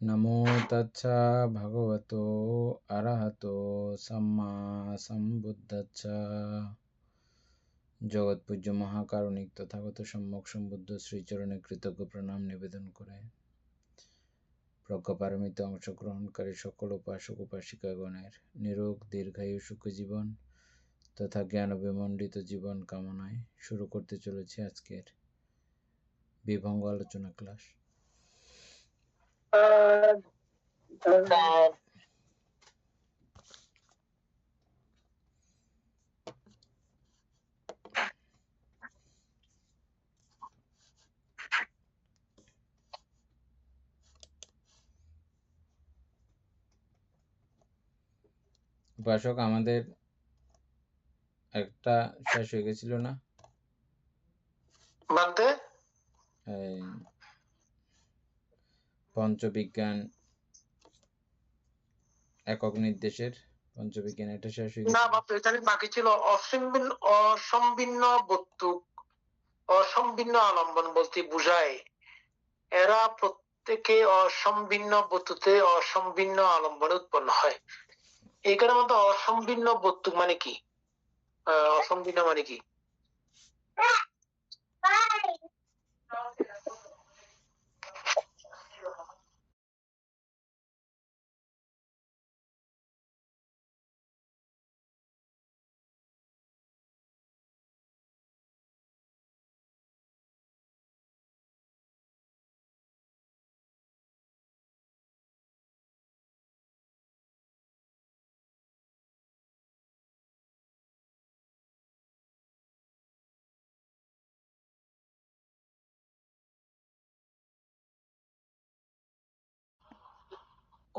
নমো তচ্ছা ভগবতো অরহতো সম্মা সম্বুদ্ধচ্ছা। জগৎপূজ্য মহাকারণিক তথাগত সম্যক সম্বুদ্ধ শ্রীচরণে কৃতজ্ঞ প্রণাম নিবেদন করে প্রজ্ঞাপারমিতে অংশগ্রহণকারী সকল উপাসক উপাসিকাগণের নিরোগ দীর্ঘায়ু সুখী জীবন তথা জ্ঞান বিমণ্ডিত জীবন কামনায় শুরু করতে চলেছে আজকের বিভঙ্গ আলোচনা ক্লাস। উপাসক আমাদের একটা শেষ হয়ে গেছিল না, পঞ্চবিজ্ঞান একক নির্দেশের পঞ্চবিজ্ঞান, এটা শেষ হয়ে না বাপ, এখানে বাকি ছিল অসম্বিন্ন বস্তুক, অসম্বিন্ন আলম্বন বলতে বুঝায় এরা প্রত্যেকে অসম্বিন্ন বস্তুতে অসম্বিন্ন আলম্বনে উৎপন্ন হয়। এইখানে মধ্যে অসম্বিন্ন বস্তুক মানে কি, অসম্বিন্ন মানে কি?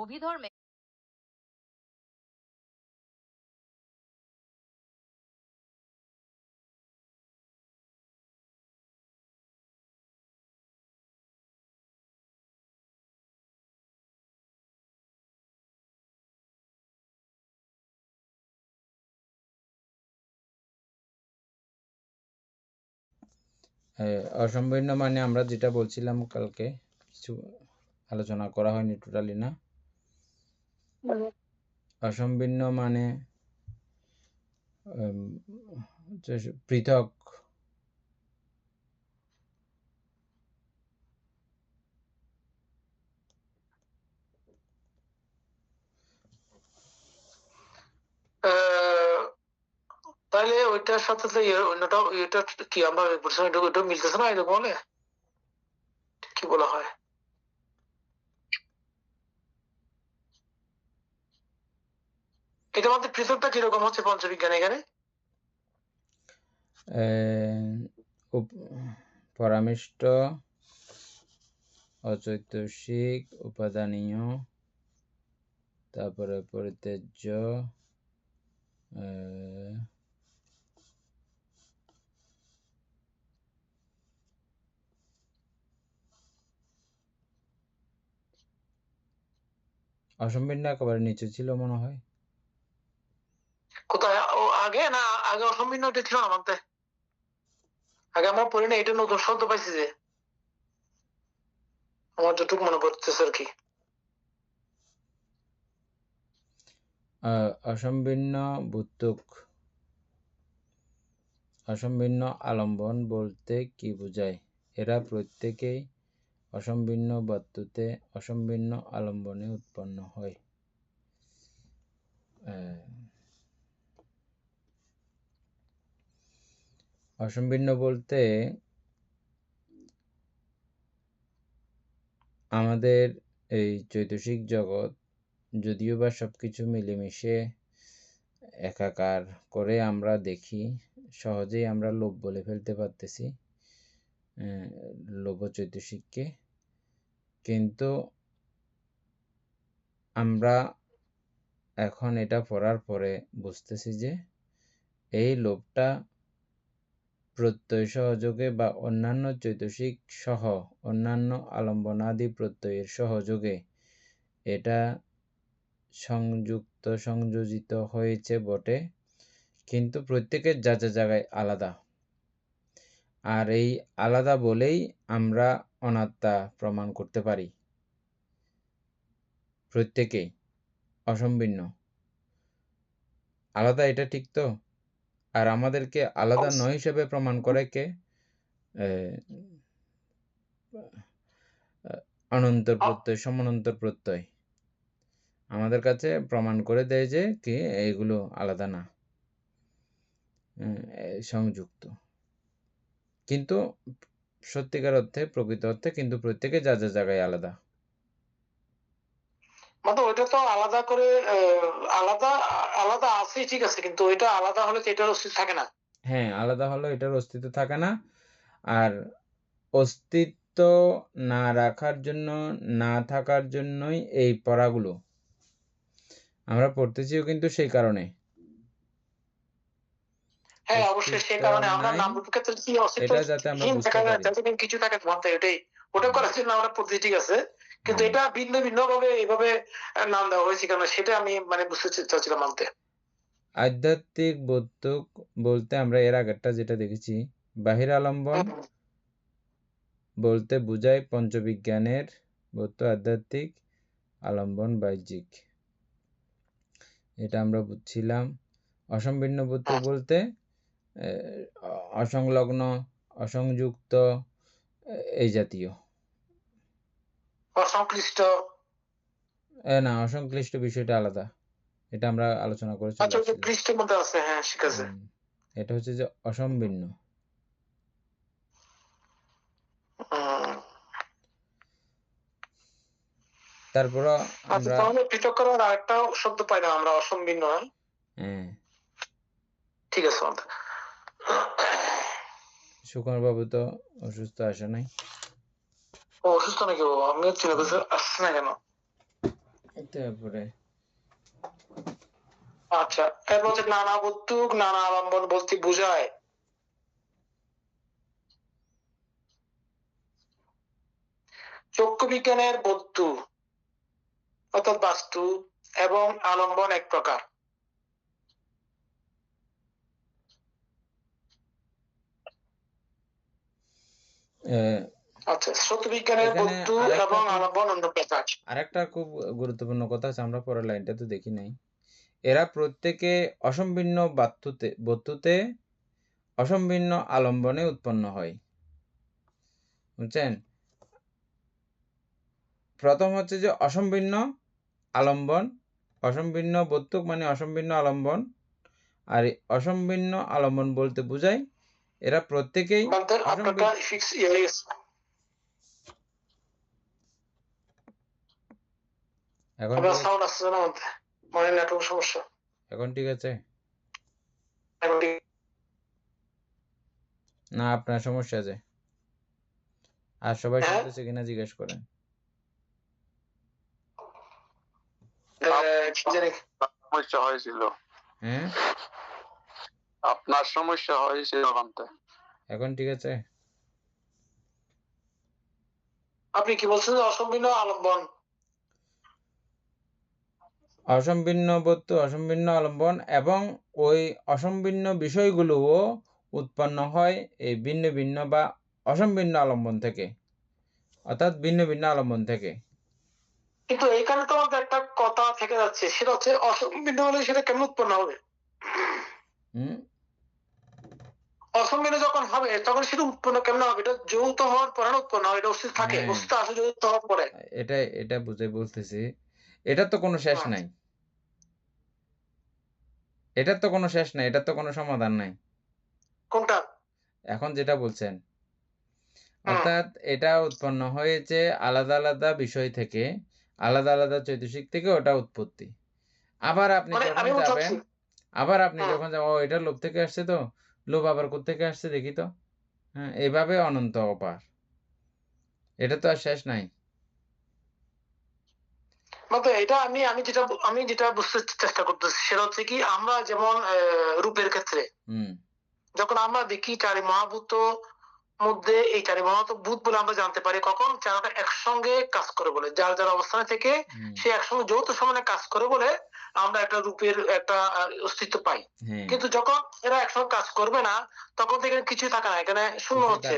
অভিধর্মে অসম্পূর্ণ মানে আমরা যেটা বলছিলাম কালকে, কিছু আলোচনা করা হয়নি টোটালি না। অসম্পূর্ণ মানে পৃথক, তাহলে ওইটার সাথে তো অন্যটা, এটা কি আমরা ওইটা মিলতেছে না, এরকম বলে কি বলা হয়? এটা মধ্যে পৃথকটা কিরকম হচ্ছে পঞ্চবিজ্ঞান এখানে? পরামিষ্ট, অচৈতসিক, উপাদানীয়, তারপরে পরিত্যাজ্য, অসম্পূর্ণ একেবারে নিচে ছিল মনে হয়। কোথায়? ও আগে না, আগে অসম্পূর্ণ ওটা ছিল না মানতে, আগে আমরা পড়ি না, এটা নতুন শব্দ পাইছি যে, আমার যতটুকু মনে পড়তেছে আর কি। অসম্পূর্ণ বুতুক, অসম্পূর্ণ আলম্বন বলতে কি বোঝায়? এরা প্রত্যেকেই অসম্পূর্ণ বস্তুতে অসম্পূর্ণ আলম্বনে উৎপন্ন হয়। অসম্পূর্ণ বলতে আমাদের এই চৈতসিক জগৎ, যদিও বা সবকিছু মিলেমিশে একাকার করে আমরা দেখি, সহজেই আমরা লোভ বলে ফেলতে পারতেছি, লোভ চৈতসিককে, কিন্তু আমরা এখন এটা পড়ার পরে বুঝতেছি যে এই লোভটা প্রত্যয় সহযোগে বা অন্যান্য চৈতসিক সহ অন্যান্য আলম্বনাদি প্রত্যয়ের সহযোগে এটা সংযোজিত হয়েছে বটে, কিন্তু প্রত্যেকের যা যা জায়গায় আলাদা। আর এই আলাদা বলেই আমরা অনাত্মা প্রমাণ করতে পারি। প্রত্যেকেই অসম্ভিন্ন। আলাদা, এটা ঠিক তো? আর আমাদেরকে আলাদা নয় হিসেবে প্রমাণ করে কে? অনন্তর প্রত্যয়, সমান্তর প্রত্যয় আমাদের কাছে প্রমাণ করে দেয় যে কি এইগুলো আলাদা না, সংযুক্ত। কিন্তু সত্যিকার অর্থে, প্রকৃত অর্থে কিন্তু প্রত্যেকে যা যা জায়গায় আলাদা। মানে ওইটা তো আলাদা করে আলাদা আলাদা আছে, ঠিক আছে, কিন্তু ওইটা আলাদা হলে তো এটার অস্তিত্ব থাকে না। হ্যাঁ, আলাদা হলে এটার অস্তিত্ব থাকে না। আর অস্তিত্ব না রাখার জন্য, না থাকার জন্যই এই পড়াগুলো আমরা পড়তেছিও কিন্তু সেই কারণে। হ্যাঁ, অবশ্যই সেই কারণে আমরা নামরূপের ক্ষেত্রে কি অস্তিত্ব এটা যাতে আমরা বুঝতে পারি। যতদিন কিছু থাকে ভাবতে ওটাই ওটা করার জন্য আমরা পড়তে, ঠিক আছে, কিন্তু এটা ভিন্ন ভিন্ন ভাবে এইভাবে নাম দেওয়া হয়েছে কেন সেটা আমি মানে বুঝতে চাচ্ছিলাম মানতে। আধ্যাত্মিক বৌদ্ধক বলতে আমরা এর আগেরটা যেটা দেখেছি, বাহির আলম্বন বলতে বোঝায় পঞ্চবিজ্ঞানের বৌদ্ধ আধ্যাত্মিক, আলম্বন বাহ্যিক, এটা আমরা বুঝছিলাম। অসম্ভিন্ন বৌদ্ধ বলতে অসংলগ্ন, অসংযুক্ত, এই জাতীয়। অসংশ্লিষ্ট না, অসংশ্লিষ্ট বিষয়টা আলাদা, এটা আমরা আলোচনা করে চলে আচ্ছা, ওটা আসছিলাম। পৃষ্ঠের মধ্যে আছে, হ্যাঁ ঠিক আছে। এটা হচ্ছে যে অসম্ভিন্ন। তারপর আচ্ছা, তাহলে পৃথক করার আরেকটা শব্দ পাই না আমরা, অসম্ভিন্ন। হ্যাঁ, ঠিক আছে। সুকুমার বাবু তো অসুস্থ, আসে নাই। ও অসুস্থ নাকি? ও আমি চিন্তা করছি আসছে না কেন। তারপরে আচ্ছা, এরপর হচ্ছে নানা বৌদ্ধক, নানা আলম্বন বলতে বোঝায় চক্ষু বিজ্ঞানের বস্তু অর্থাৎ বাস্তু এবং আলম্বন এক প্রকার। আচ্ছা, সত্য বিজ্ঞানের বস্তু এবং আলম্বন অন্য প্রকার। আরেকটা খুব গুরুত্বপূর্ণ কথা আছে, আমরা পরের লাইনটা তো দেখি নাই। এরা প্রত্যেকে অসম্ভিন্ন বস্তুতে অসম্ভিন্ন আলম্বনে উৎপন্ন হয়। বুঝছেন? প্রথম হচ্ছে যে অসম্ভিন্ন আলম্বন, অসম্ভিন্ন বস্তুক মানে অসম্ভিন্ন আলম্বন, আর অসম্ভিন্ন আলম্বন বলতে বোঝায় এরা প্রত্যেকেই এখন ঠিক আছে না? আপনার সমস্যা আছে? আর সবাই শুনতেছে কিনা জিজ্ঞেস করেন। সমস্যা হয়েছিল। হ্যাঁ, আপনার সমস্যা হয়েছিল। এখন ঠিক আছে? আপনি কি বলছেন? অসম্ভিন্ন আলম্বন, অসম্ভিন্ন বস্তু, অসম্ভিন্ন আলম্বন, এবং ওই অসম্ভিন্ন বিষয়গুলোও উৎপন্ন হয় এই ভিন্ন ভিন্ন বা অসম্ভিন্ন আলম্বন থেকে, অর্থাৎ ভিন্ন ভিন্ন আলম্বন থেকে। কিন্তু এখানে তো আমাদের একটা কথা থেকে যাচ্ছে, সেটা হচ্ছে অসম্ভিন্ন হলে সেটা কেমন উৎপন্ন হবে? অসম্ভিন্ন যখন হবে তখন সেটা উৎপন্ন কেমন হবে? এটা যৌথ হওয়ার পরে উৎপন্ন হয়, এটা অস্তিত্ব থাকে, অস্তিত্ব আছে যৌথ হওয়ার পরে। এটা বুঝে বলতেছি, এটার তো কোনো শেষ নাই, এটার তো কোনো শেষ নাই, এটার তো কোনো সমাধান নাই। কোনটা? এখন যেটা বলছেন, অর্থাৎ এটা উৎপন্ন হয়েছে আলাদা আলাদা বিষয় থেকে, আলাদা আলাদা চৈতসিক থেকে, ওটা উৎপত্তি। আবার আপনি যখন যাবেন, ও এটা লোভ থেকে আসছে, তো লোভ আবার কোত্থেকে আসছে দেখি তো। হ্যাঁ, এইভাবে অনন্ত অপার, এটা তো আর শেষ নাই। এটা আমি যেটা বুঝতে চেষ্টা করতেছি সেটা হচ্ছে কি, আমরা যেমন রূপের ক্ষেত্রে যখন আমরা দেখি চারি মহাভূত মধ্যে এই চারি মহাভূত বলে আমরা জানতে পারি কখন চারটা একসঙ্গে কাজ করে বলে, যার যার অবস্থান থেকে সে একসঙ্গে যৌথ সমানে কাজ করে বলে আমরা একটা রূপের একটা অস্তিত্ব পাই। কিন্তু যখন এরা একসঙ্গে কাজ করবে না তখন থেকে কিছুই থাকে না, এখানে শূন্য হচ্ছে।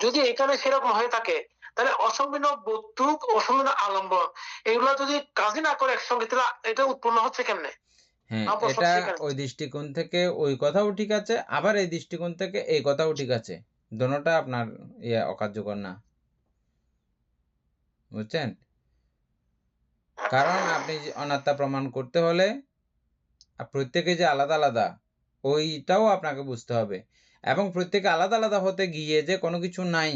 যদি এখানে সেরকম হয়ে থাকে তাহলে অসম্পূর্ণ বস্তুক, অসম্পূর্ণ আলম্বন এগুলো যদি কাজই না করে একসঙ্গে, তাহলে এটা উৎপন্ন হচ্ছে কেমনে? হ্যাঁ, আমার প্রশ্ন এটা সেখানে। ওই দৃষ্টিকোণ থেকে ওই কথাও ঠিক আছে, আবার এই দৃষ্টিকোণ থেকে এই কথাও ঠিক আছে। দোনোটা আপনার অকার্যকর না, বুঝছেন? কারণ আপনি যে অনাত্মা প্রমাণ করতে হলে প্রত্যেকে যে আলাদা আলাদা ওইটাও আপনাকে বুঝতে হবে, এবং প্রত্যেকে আলাদা আলাদা হতে গিয়ে যে কোনো কিছু নাই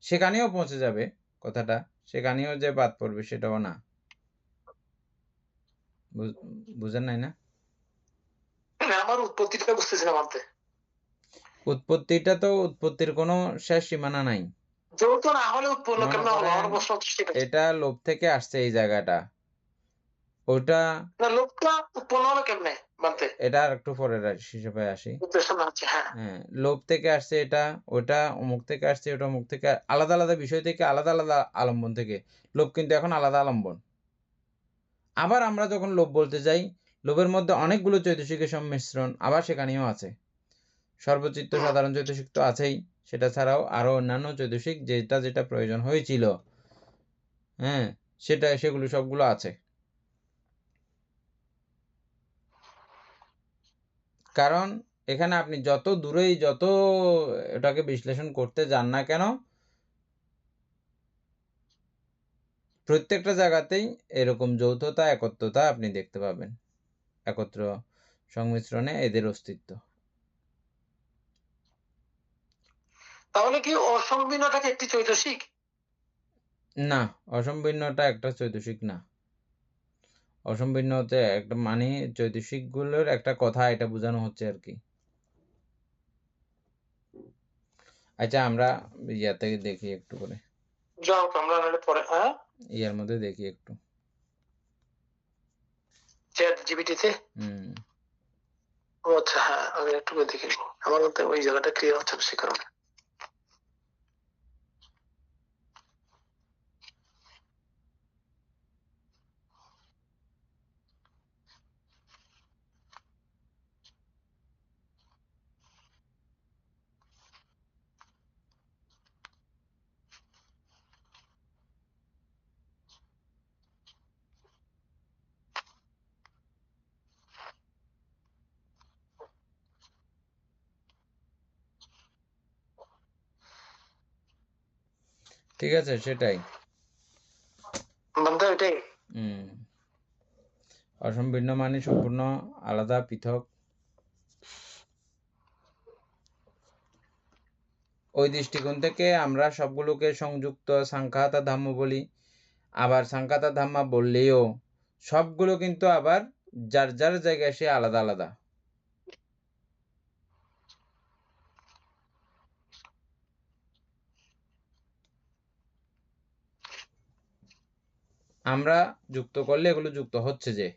সেখানেও পৌঁছে যাবে কথাটা, সেখানেও যে বাদ পড়বে সেটাও না। বুঝেন নাই না? আমার উৎপত্তিটা বুঝতেছিলাম আনতে। উৎপত্তিটা তো উৎপত্তির কোনো শেষ সীমানা নাই। যৌথ না হলে উৎপন্ন মনে কেমনে হলো? করেন আমার প্রশ্ন হচ্ছে সেটা। এটা লোভ থেকে আসছে এই জায়গাটা, ওটা না, লোকটা উৎপন্ন হলো কেমনে মানতে? এটা আর একটু পরের হিসেবে আসি। উদ্দেশ্য না হচ্ছে, হ্যাঁ। হ্যাঁ, লোভ থেকে আসছে এটা, ওটা অমুক থেকে আসছে, ওটা অমুক থেকে, আলাদা আলাদা বিষয় থেকে, আলাদা আলাদা আলম্বন থেকে। লোভ কিন্তু এখন আলাদা আলম্বন। আবার আমরা যখন লোভ বলতে যাই, লোভের মধ্যে অনেকগুলো চৈতসিকের সংমিশ্রণ আবার সেখানেও আছে। সর্বচিত্ত সাধারণ চৈতসিক তো আছেই, সেটা ছাড়াও আরো অন্যান্য চৈতসিক যেটা যেটা প্রয়োজন হয়েছিল, হ্যাঁ, সেগুলো সবগুলো আছে। কারণ এখানে আপনি যত দূরেই যত এটাকে বিশ্লেষণ করতে যান না কেন, প্রত্যেকটা জায়গাতেই এরকম যৌথতা, একত্রতা আপনি দেখতে পাবেন। একত্র সংমিশ্রণে এদের অস্তিত্ব। তাহলে কি অসম্পূর্ণটাকে একটি চৈতসিক? না, অসম্পূর্ণটা একটা চৈতসিক না। অসম্পূর্ণ হচ্ছে একটা মানে চৈতসিক গুলোর একটা কথা, এটা বোঝানো হচ্ছে আর কি। আচ্ছা, আমরা ইয়াতে দেখি একটু করে, যাও আমরা নাহলে পরে, হ্যাঁ, ইয়ার মধ্যে দেখি একটু। চ্যাট জিপিটিতে। ও আচ্ছা, হ্যাঁ, আমি একটু করে দেখি। আমার মধ্যে ওই জায়গাটা ক্লিয়ার হচ্ছে না সে কারণে। ঠিক আছে, সেটাই। বন্ধু ওইটাই। অসম্পূর্ণ মানে সম্পূর্ণ আলাদা, পৃথক। ওই দৃষ্টিকোণ থেকে আমরা সবগুলোকে সংযুক্ত সাংখ্যাতা ধাম্ম বলি। আবার সাংখ্যাতা ধাম্মা বললেও সবগুলো কিন্তু আবার যার যার জায়গায় সে আলাদা আলাদা। আমরা যুক্ত করলে এগুলো যুক্ত হচ্ছে যে।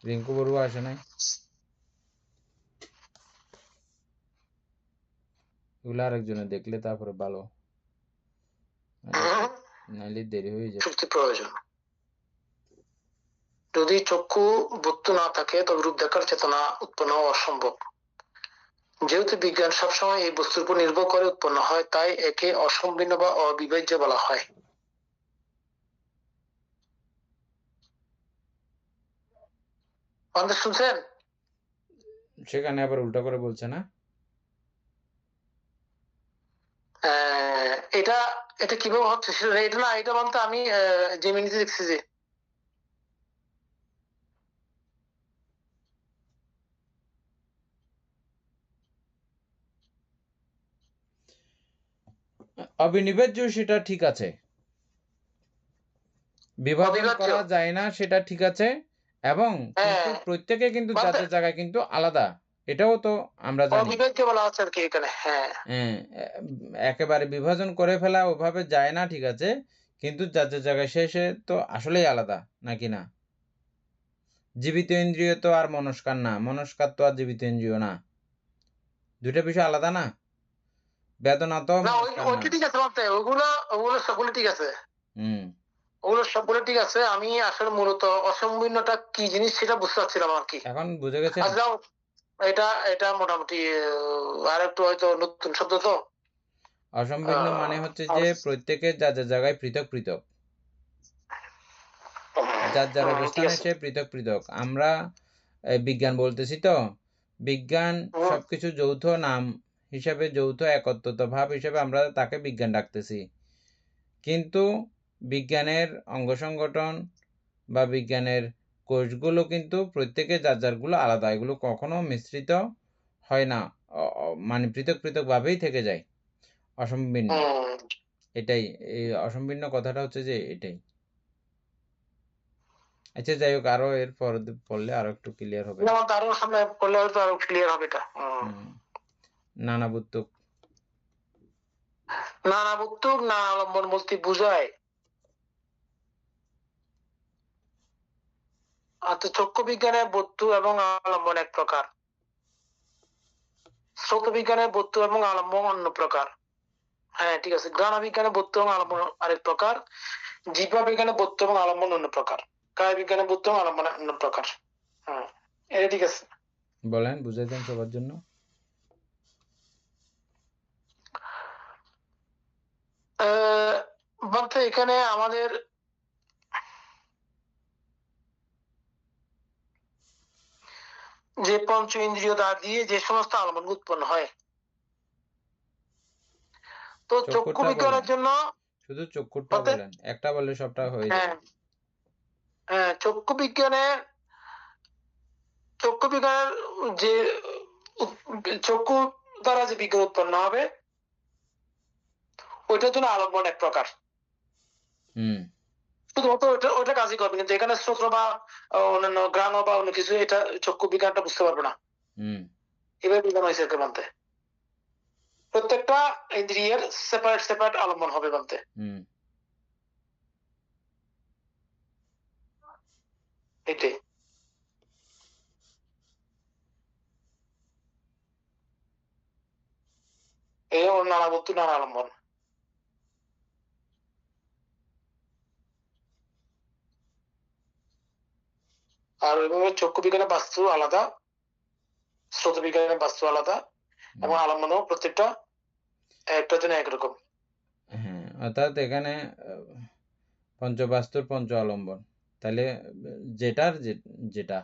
রিঙ্কু বড়ুয়া আসে নাই, এগুলো আরেকজনে দেখলে তারপরে ভালো, নাইলে দেরি হয়ে যায়। সত্যি প্রয়োজন। যদি চক্ষু বস্তু না থাকে তবে রূপ দেখার চেতনা উৎপন্ন হওয়া অসম্ভব। যেহেতু বিজ্ঞান সবসময় এই বস্তুর উপর নির্ভর করে উৎপন্ন হয়, তাই একে অসম্পূর্ণ বা অবিভাজ্য বলা হয়। আমাদের শুনছেন? সেখানে আবার উল্টা করে বলছে না। এটা এটা কিভাবে হচ্ছে সেটা এটা না, এটা বলতে আমি জেমিনিতে দেখছি যে অবিনিবার্য সেটা ঠিক আছে, বিভাজন অবিভাজ্য। করা যায় না সেটা ঠিক আছে, এবং কিন্তু প্রত্যেকে কিন্তু বলতে যাদের জায়গায় কিন্তু আলাদা, এটাও তো আমরা জানি। অবিভাজ্য বলা হচ্ছে আর কি এখানে। হ্যাঁ, একেবারে বিভাজন করে ফেলা ওভাবে যায় না, ঠিক আছে, কিন্তু যাদের জায়গায় সে তো আসলেই আলাদা, নাকি না? জীবিত ইন্দ্রিয় তো আর মনস্কার না, মনস্কার তো আর জীবিত ইন্দ্রিয় না, দুইটা বিষয় আলাদা না। বেদনা তো না মাস্টার না। ওইটা ঠিক আছে বলতে, ওগুলো সবগুলো ঠিক আছে, হুম ওগুলো সবগুলো ঠিক আছে। আমি আসলে মূলত অসম্পূর্ণটা কি জিনিস সেটা বুঝতে পারছিলাম আর কি। এখন বুঝে গেছেন? আচ্ছা এটা এটা মোটামুটি আর একটু হয়তো নতুন শব্দ তো। অসম্পূর্ণ মানে হচ্ছে যে প্রত্যেকে যার যার জায়গায় পৃথক পৃথক, যার যার ঠিক অবস্থানে আছে। সে পৃথক পৃথক। আমরা বিজ্ঞান বলতেছি তো, বিজ্ঞান হুম, সবকিছু যৌথ নাম হিসাবে, যৌথ একত্বত ভাব হিসাবে আমরা তাকে বিজ্ঞান ডাকতেছি। কিন্তু বিজ্ঞানের অঙ্গ সংগঠন বা বিজ্ঞানের কোষগুলো কিন্তু প্রত্যেকে যার যারগুলো আলাদা, এগুলো কখনো মিশ্রিত হয় না, মানে পৃথক পৃথকভাবেই থেকে যায়, অসম্পূর্ণ। হুম। এটাই, এই অসম্পূর্ণ কথাটা হচ্ছে যে এটাই। আচ্ছা যাই হোক, আরো এর পড়লে আরো একটু ক্লিয়ার হবে। যেমন আরো সামনে পড়লে হয়তো আরো ক্লিয়ার হবে এটা। নানাবুত্তুক। নানা বক্তব্য নানা অবলম্বন বলতে বুঝায় চক্ষু বিজ্ঞানের বস্তু এবং আলম্বন এক প্রকার, শ্রোত বিজ্ঞানের বস্তু এবং আলম্বন অন্য প্রকার। হ্যাঁ ঠিক আছে। ঘ্রাণ বিজ্ঞানের বস্তু এবং আলম্বন আরেক প্রকার, জিহ্বা বিজ্ঞানের বস্তু এবং আলম্বন অন্য প্রকার, কায় বিজ্ঞানের বস্তু এবং আলম্বন অন্য প্রকার। হ্যাঁ এটা ঠিক আছে। বলেন, বুঝাই দেন সবার জন্য। বলতে এখানে আমাদের যে পঞ্চ ইন্দ্রিয় দ্বার দিয়ে যে সমস্ত আলম্বন উৎপন্ন হয়, তো চক্ষু চক্ষুরটা বলেন, বিজ্ঞানের জন্য শুধু চক্ষুরটা বলতে বলেন, একটা বললে সবটা হয়ে হ্যাঁ যাবে। হ্যাঁ চক্ষু বিজ্ঞানের যে চক্ষু দ্বারা যে বিজ্ঞান উৎপন্ন হবে ওইটার জন্য আলম্বন এক প্রকার। হুম শুধুমাত্র ওইটা কাজই করবে, কিন্তু এখানে শ্রোত্র বা অন্যান্য গ্রাণ বা অন্য কিছু এটা চক্ষু বিজ্ঞানটা বুঝতে পারবে না। হুম এবার বিজ্ঞান হয়েছে একে বলতে, প্রত্যেকটা ইন্দ্রিয়ের সেপারেট সেপারেট আলম্বন হবে বলতে। হুম এটাই এই ওর নানা বস্তু নানা আলম্বন। আর ওইভাবে চক্ষু বিজ্ঞানের বাস্তু আলাদা, শ্রোত বিজ্ঞানের বাস্তু আলাদা, এবং আলম্বনও প্রত্যেকটা একটার জন্য একরকম। হ্যাঁ, অর্থাৎ এখানে পঞ্চবাস্তুর পঞ্চ আলম্বন, তাহলে যেটার যেটা।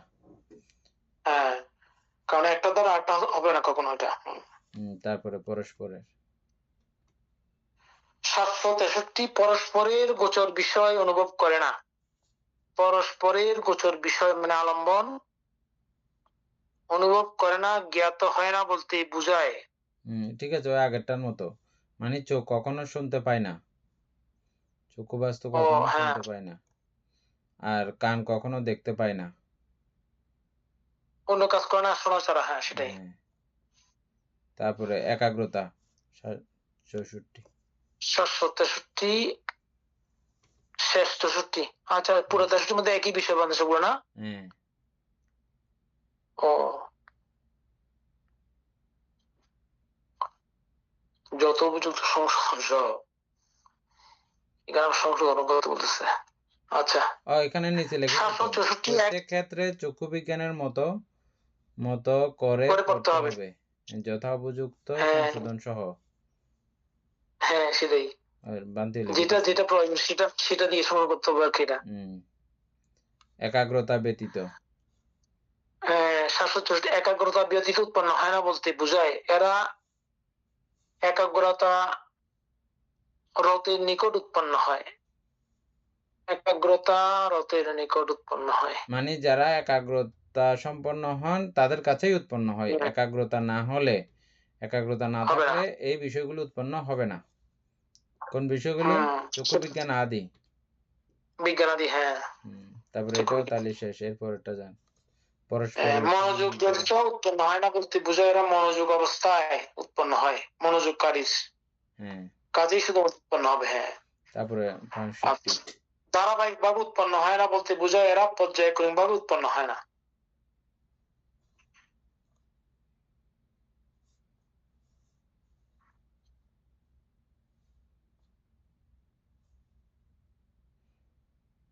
হ্যাঁ কারণ একটা দ্বারা আটটা হবে না কখনো এটা। তারপরে পরস্পরের 763 পরস্পরের গোচর বিষয় অনুভব করে না। পরস্পরের গোচর বিষয় মানে আলম্বন অনুভব করে না, জ্ঞাত হয় না বলতে বুঝায়। ঠিক আছে, ওই আগেরটার মতো, মানে চোখ কখনো শুনতে পায় না, চক্ষু বাস্তু ও কখনো হ্যাঁ, শুনতে পায় না, আর কান কখনো দেখতে পায় না। অন্য কাজ করে না শোনা ছাড়া, হ্যাঁ সেটাই। হ্যাঁ, তারপরে একাগ্রতা 64। 763 শেষ 64। আচ্ছা পুরো 63 মধ্যে একই বিষয় বান্ধব সবগুলো না। হ্যাঁ ও যত উপযুক্ত সংশোধন, এখানে সংশোধন করতে বলতেছে। আচ্ছা এখানে নিচে লিখেছে তো, 764 প্রত্যেক ক্ষেত্রে চক্ষু বিজ্ঞানের মতো মতো করে করে পড়তে পড়তে হবে। হবে, যথা উপযুক্ত হ্যাঁ সংশোধন সহ। হ্যাঁ সেটাই, বান্তি লিখে যেটা দিচ্ছি। যেটা প্রয়োজন সেটা সেটা দিয়ে সময় করতে হবে আর কি এটা। একাগ্রতা ব্যতীত। 764 একাগ্রতা ব্যতীত উৎপন্ন হয় না বলতে বুঝায় এরা একাগ্রতা রতের নিকট উৎপন্ন হয়। একাগ্রতা রতের নিকট উৎপন্ন হয়। মানে যারা একাগ্রতা সম্পন্ন হন তাদের কাছেই উৎপন্ন হয়, হুম, একাগ্রতা না হলে, একাগ্রতা না হবে না। থাকলে এই বিষয়গুলো উৎপন্ন হবে না। কোন বিষয়গুলো? চক্ষু সেটা বিজ্ঞান আদি। বিজ্ঞানাদি, হ্যাঁ তারপরে চক্ষু এটাও বিজ্ঞান। তাহলে শেষ, এরপরটা যান। পরস্পরের মনোযোগ সমান্তরাল। ব্যতীত উৎপন্ন হয় না বলতে বুঝায় এরা মনোযোগ অবস্থায় উৎপন্ন হয়, মনোযোগকারী হ্যাঁ, কাজেই শুধু উৎপন্ন হবে। হ্যাঁ তারপরে 65। আচ্ছা ধারাবাহিক ভাবে উৎপন্ন হয় না বলতে বুঝায় এরা পর্যায়ক্রমিক ভাবে উৎপন্ন হয় না।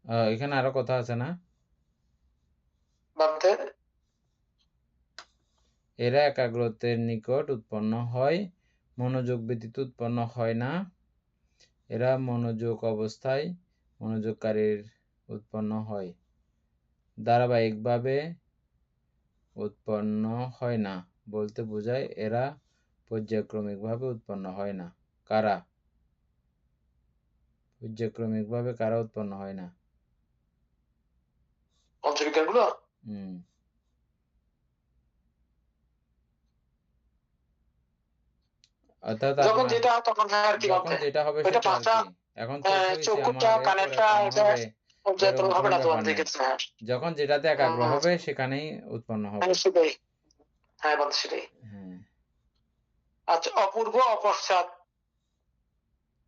এখানে আরো কথা আছে না? বাদে এরা একাগ্রতের নিকট উৎপন্ন হয়, মনোযোগ ব্যতীত উৎপন্ন হয় না। এরা মনোযোগ অবস্থায় মনোযোগকারীর উৎপন্ন হয়, ধারাবাহিকভাবে উৎপন্ন হয় না বলতে বোঝায় এরা পর্যায়ক্রমিকভাবে উৎপন্ন হয় না। কারা? পর্যায়ক্রমিকভাবে কারা উৎপন্ন হয় না? পঞ্চবিজ্ঞানগুলো অর্থাৎ যখন আপনার যেটা তখন আর কি যখন বলতে যেটা হবে ওইটা সেটা আর পাঁচটা কি। এখন চোখ হয়েছে চোখটা আমার, এরপরে কানেরটা কান এটা হবে, এরকম হবে কোনো না তোমার ব্যাপার দিকে নাই। যখন যেটাতে একাগ্র হবে সেখানেই উৎপন্ন হবে। সেটাই, হ্যাঁ বন্ধু সেটাই। হ্যাঁ, আচ্ছা, অপূর্ব অপশ্চাৎ,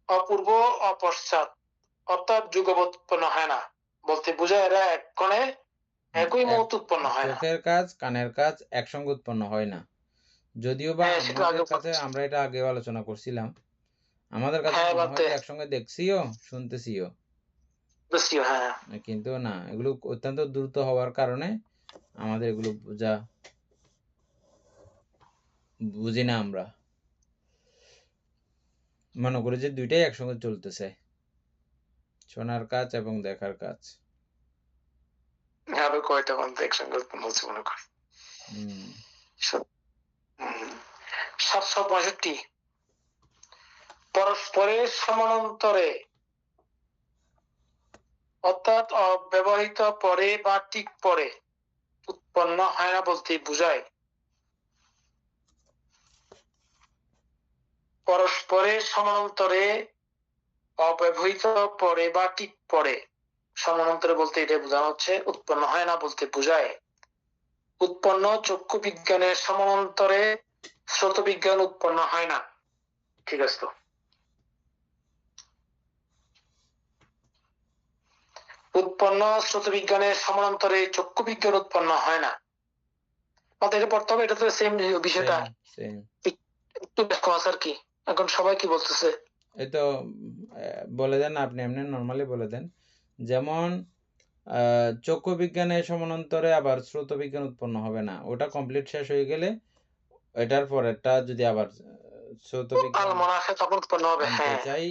অপূর্ব অপশ্চাৎ অর্থাৎ যুগপৎ উৎপন্ন হয় না বলতে বোঝায় এরা এক্ষণে একই মুহূর্তে উৎপন্ন হয় না। চোখের কাজ কানের কাজ একসঙ্গে উৎপন্ন হয় না, যদিও বা হ্যাঁ, সেটা আগে আমাদের কাছে, বলছি। আমরা এটা আগেও আলোচনা করছিলাম, আমাদের কাছে হ্যাঁ মনে হয় বলতে যে একসঙ্গে দেখছিও শুনতেছিও, বুঝছি, হ্যাঁ কিন্তু না, এগুলো অত্যন্ত দ্রুত হওয়ার কারণে আমাদের এগুলো বুঝি না। আমরা মনে করি যে দুইটাই একসঙ্গে চলতেছে, শোনার কাজ এবং দেখার কাজ। আরো কয়টা বলতে একসঙ্গে উৎপন্ন হচ্ছে মনে করি। 765 পরস্পরের সমান্তরে অর্থাৎ অব্যবহৃত পরে বা ঠিক পরে উৎপন্ন হয় না বলতে বোঝায় পরস্পরের সমান্তরে অব্যবহৃত পরে বা ঠিক পরে, সমান্তরে বলতে এটা বোঝানো হচ্ছে উৎপন্ন হয় না বলতে বোঝায় উৎপন্ন চক্ষু বিজ্ঞানের সমান্তরে স্রোত বিজ্ঞান উৎপন্ন হয় না। ঠিক আছে, তো উৎপন্ন স্রোত বিজ্ঞানের সমান্তরে চক্ষু বিজ্ঞান উৎপন্ন হয় না। এটা পড়তে হবে, এটা তো সেম বিষয়টা, একটু আর কি। এখন সবাই কি বলতেছে? এই তো বলে দেন, আপনি এমনি নর্মালি বলে দেন। যেমন চক্ষু বিজ্ঞানের সমান্তরে আবার স্রোত বিজ্ঞান উৎপন্ন হবে না, ওটা কমপ্লিট শেষ হয়ে গেলে এটার পরেরটা যদি আবার স্রোত বিজ্ঞান তখন উৎপন্ন হবে, আনতে হ্যাঁ চাই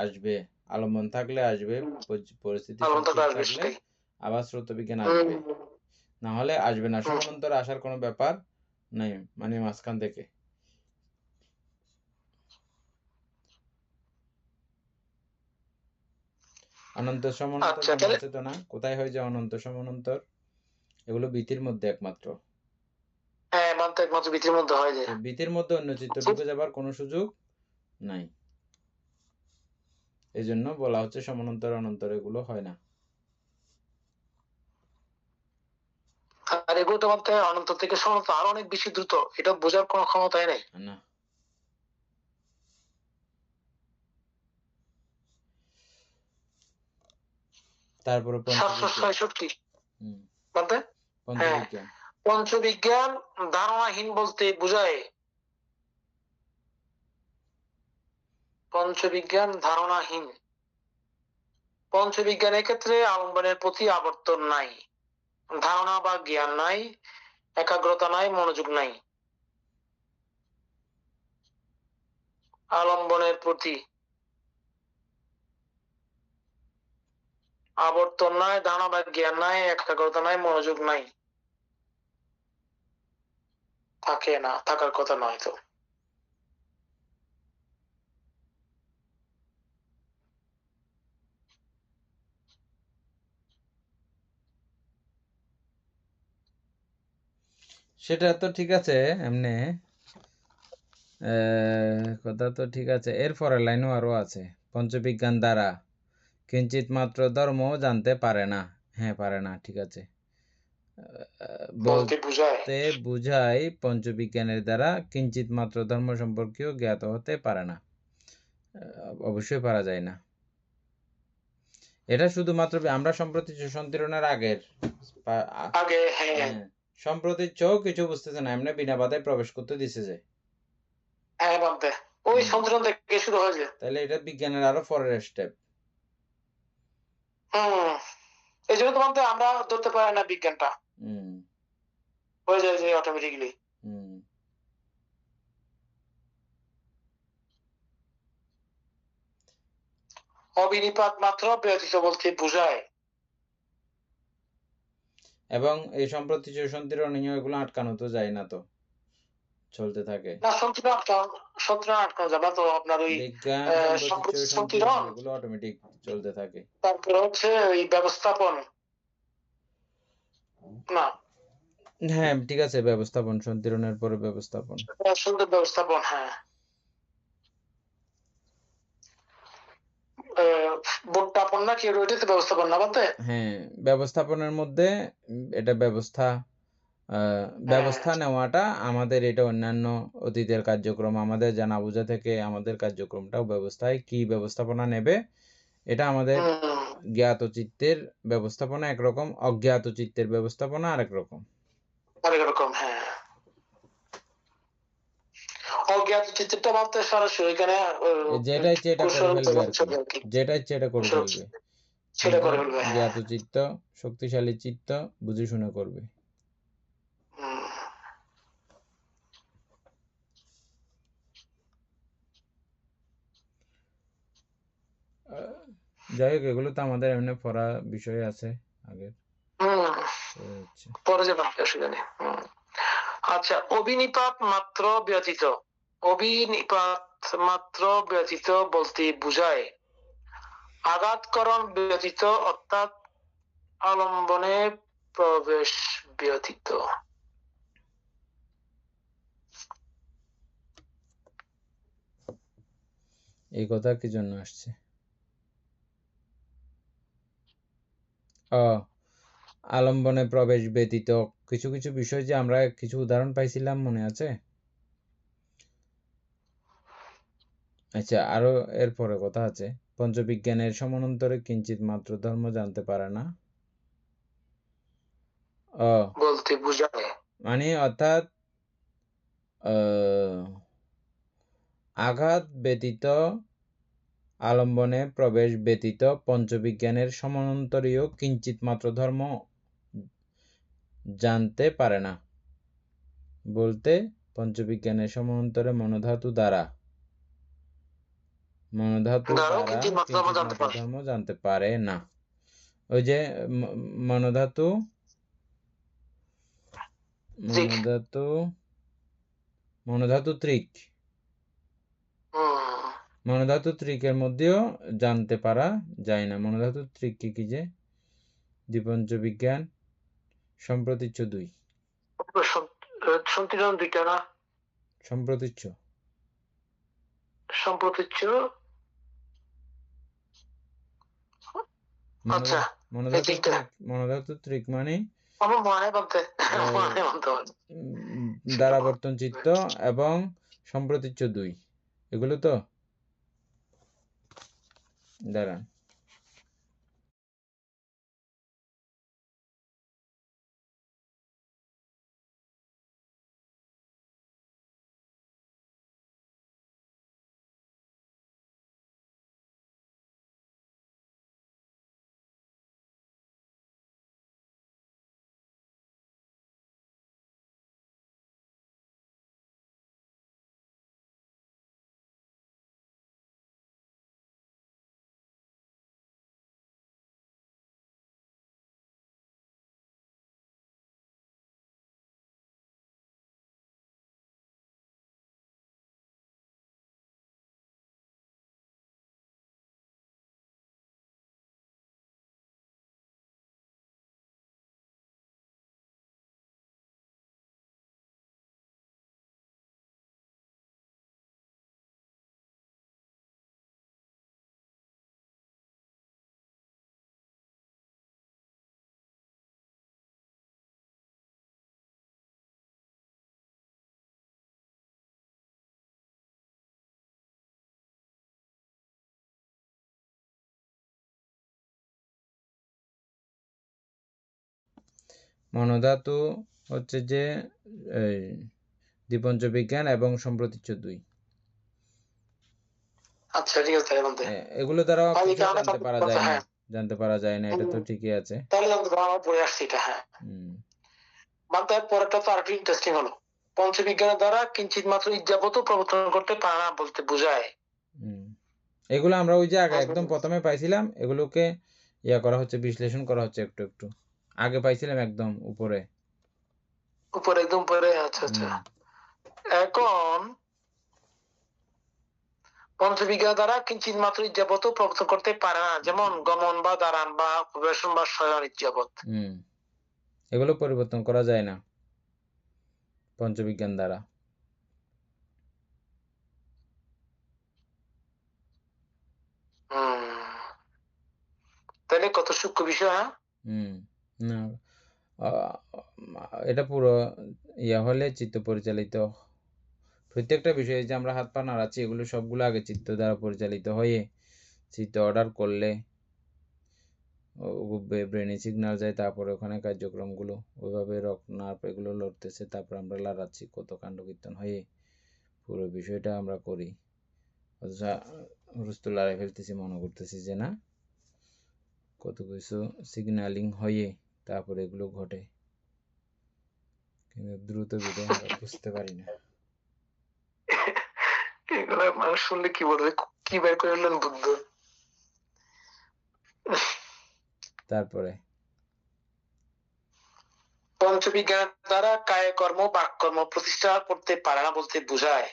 আসবে, আলম্বন থাকলে আসবে, পরিস্থিতি আলম্বন ঠিক থাকলে আসবে, থাকলে সেটাই। আবার স্রোত বিজ্ঞান আসবে, না হলে আসবে না। সমান্তরে আসার কোনো ব্যাপার নাই, মানে মাঝখান থেকে। অনন্ত সমান্তর আচ্ছা, মনে আছে তো না? কোথায় হয় যে অনন্ত সমান্তর? এগুলো ভীতির মধ্যে একমাত্র। হ্যাঁ, একমাত্র ভীতির মধ্যে হয় যে, ভীতির মধ্যে অন্য চিত্র ঢুকে যাবার কোনো সুযোগ নাই, এই জন্য বলা হচ্ছে সমান্তর অনন্তর এগুলো হয় না। আর এগুলো তো মধ্যে অনন্ত থেকে সমান্ত আরো অনেক বেশি দ্রুত, এটা বোঝার কোনো ক্ষমতাই নেই না। তারপরে 766 পঞ্চবিজ্ঞান। পঞ্চবিজ্ঞান ধারণাহীন বলতে বোঝায় পঞ্চবিজ্ঞান ধারণাহীন। পঞ্চবিজ্ঞানের ক্ষেত্রে আলম্বনের প্রতি আবর্তন নাই, ধারণা বা জ্ঞান নাই, একাগ্রতা নাই, মনোযোগ নাই। আলম্বনের প্রতি আবর্তন নাই, ধারণা বা জ্ঞান নাই, একাগ্রতা নাই, মনোযোগ নাই, থাকে না, থাকার কথা নয় তো। সেটা তো ঠিক আছে, এমনি কথা তো ঠিক আছে। এর পরের লাইনও আরো আছে, পঞ্চবিজ্ঞান দ্বারা কিঞ্চিত মাত্র ধর্ম জানতে পারে না। হ্যাঁ, পারে না, ঠিক আছে। বলতে বুঝায় পঞ্চবিজ্ঞানের দ্বারা কিঞ্চিত মাত্র ধর্ম সম্পর্কেও জ্ঞাত হতে পারে না। অবশ্যই পারা যায় না। এটা শুধুমাত্র আমরা সম্প্রতি সন্তিরণের আগের সম্প্রতি চোখ কিছু বুঝতেছে না, এমনি বিনা বাধায় প্রবেশ করতে দিছে যে, ওই সন্তিরণ থেকে শুরু হয়েছে। তাহলে এটা বিজ্ঞানের আরো পরের স্টেপ। এই জন্য তোমার আমরা ধরতে পারি না বিজ্ঞানটা, হয়ে যায় যে অটোমেটিকলি। অবিনিপাত মাত্র ব্যতীত বলতে বোঝায়। এবং এই সম্প্রতি সন্তিরণীয় এগুলো আটকানো তো যায় না, তো চলতে থাকে না, সন্তিরণ আটকানো যাবে না, তো আপনার ওই বিজ্ঞান সম্প্রতি সন্তিরণ সন্তিরণ, এগুলো অটোমেটিক চলতে থাকে। তারপরে হচ্ছে ওই ব্যবস্থাপন, না হ্যাঁ ঠিক আছে, ব্যবস্থাপন, সন্তিরণের পরে ব্যবস্থাপন, সুন্দর ব্যবস্থাপন। হ্যাঁ, ভোট্টাপন না কি ওইটাতে ব্যবস্থাপন না বলতে। হ্যাঁ ব্যবস্থাপনের মধ্যে এটা ব্যবস্থা নেওয়াটা আমাদের, এটা অন্যান্য অতীতের কার্যক্রম, আমাদের জানা বোঝা থেকে আমাদের কার্যক্রমটাও ব্যবস্থায় কি ব্যবস্থাপনা নেবে, এটা আমাদের জ্ঞাত চিত্তের ব্যবস্থাপনা একরকম, অজ্ঞাত চিত্তের ব্যবস্থাপনা আরেক রকম। হ্যাঁ, অজ্ঞাত চিত্তটা বলতে সরাসরি এখানে যেটা ইচ্ছে এটা করে ফেলবে আর কি, যেটা ইচ্ছে এটা করে ফেলবে, সেটা করে ফেলবে। জ্ঞাত চিত্ত, শক্তিশালী চিত্ত বুঝে শুনে করবে। যাই হোক, এগুলো তো আমাদের এমনি পড়া বিষয় আছে আগের, পরে যাবে, অসুবিধা নেই। আচ্ছা, অবিনিপাত মাত্র ব্যতীত, অবিনিপাত মাত্র ব্যতীত বলতে বুঝায় আঘাতকরণ ব্যতীত, অর্থাৎ আলম্বনে প্রবেশ ব্যতীত। এই কথা কি জন্য আসছে? আলম্বনে প্রবেশ ব্যতীত কিছু কিছু বিষয়, যে আমরা কিছু উদাহরণ পাইছিলাম, মনে আছে? আচ্ছা, আরো এরপরে কথা আছে, পঞ্চবিজ্ঞানের সমান্তরে কিঞ্চিত মাত্র ধর্ম জানতে পারে না, বলতে বুঝায় মানে অর্থাৎ আঘাত ব্যতীত, আলম্বনে প্রবেশ ব্যতীত পঞ্চবিজ্ঞানের সমান্তরীয় কিঞ্চিত মাত্র ধর্ম জানতে পারে না, বলতে পঞ্চবিজ্ঞানের সমান্তরে মনোধাতু দ্বারা কিঞ্চিত মাত্র ধর্ম জানতে পারে না। ওই যে মনোধাতু ত্রিক, মনোধাতু ত্রিকের মধ্যেও জানতে পারা যায় না। মনোধাতু ত্রিক কি যে দ্বিপঞ্চবিজ্ঞান সম্প্রতীচ্য দুই, সন্তিরণ দুইটা না, সম্প্রতীচ্য মনোধাতু ত্রিক মানে দ্বারাবর্তন চিত্ত এবং সম্প্রতীচ্য দুই, এগুলো তো দাঁড়ান। মনোধাতু হচ্ছে যে দ্বিপঞ্চবিজ্ঞান এবং সম্প্রতীচ্য দুই। আচ্ছা, ঠিক আছে, এগুলো দ্বারা কিছু জানতে পারা যায় না, জানতে পারা যায় না, এটা তো ঠিকই আছে। তাহলে আমরা পড়ে আসছি এটা, হ্যাঁ। মানতে পরেরটা তো আরেকটু ইন্টারেস্টিং হলো, পঞ্চবিজ্ঞানের দ্বারা কিঞ্চিত মাত্র ইজ্জাবত প্রবর্তন করতে পারে না বলতে বোঝায়। এগুলো আমরা ওই যে আগে একদম প্রথমে পাইছিলাম, এগুলোকে ইয়া করা হচ্ছে, বিশ্লেষণ করা হচ্ছে একটু একটু। আগে পাইছিলাম একদম উপরে একদম উপরে। আচ্ছা আচ্ছা। এখন পঞ্চবিজ্ঞান দ্বারা কিঞ্চিত মাত্র ইজ্জাবত প্রবর্তন করতে পারে না, যেমন গমন বা দাঁড়ান বা প্রবেশন বা শয়ন ইজ্জাবত। এগুলো পরিবর্তন করা যায় না পঞ্চবিজ্ঞান দ্বারা। তাহলে কত সূক্ষ্ম বিষয়। না, এটা পুরো ইয়া হলে চিত্ত পরিচালিত, প্রত্যেকটা বিষয়ে যে আমরা হাত পা নাড়াচ্ছি এগুলো সবগুলো আগে চিত্ত দ্বারা পরিচালিত হয়ে চিত্ত অর্ডার করলে ব্রেনে সিগন্যাল যায়, তারপরে ওখানে কার্যক্রমগুলো ওইভাবে নার্ভ এগুলো লড়তেছে, তারপর আমরা লড়াচ্ছি, কত কাণ্ড কীর্তন হয়ে পুরো বিষয়টা আমরা করি। অথচ হুরস্থ লড়াই ফেলতেছি, মনে করতেছি যে না, কত কিছু সিগন্যালিং হয়ে তারপরে এগুলো ঘটে, কিন্তু দ্রুত বেগে আমরা বুঝতে পারি না। এগুলো মানুষ শুনলে কি বলবে, কি বের করে এলেন বুদ্ধ। তারপরে পঞ্চবিজ্ঞান দ্বারা কায় কর্ম বাক কর্ম প্রতিষ্ঠা করতে পারে না বলতে বোঝায়,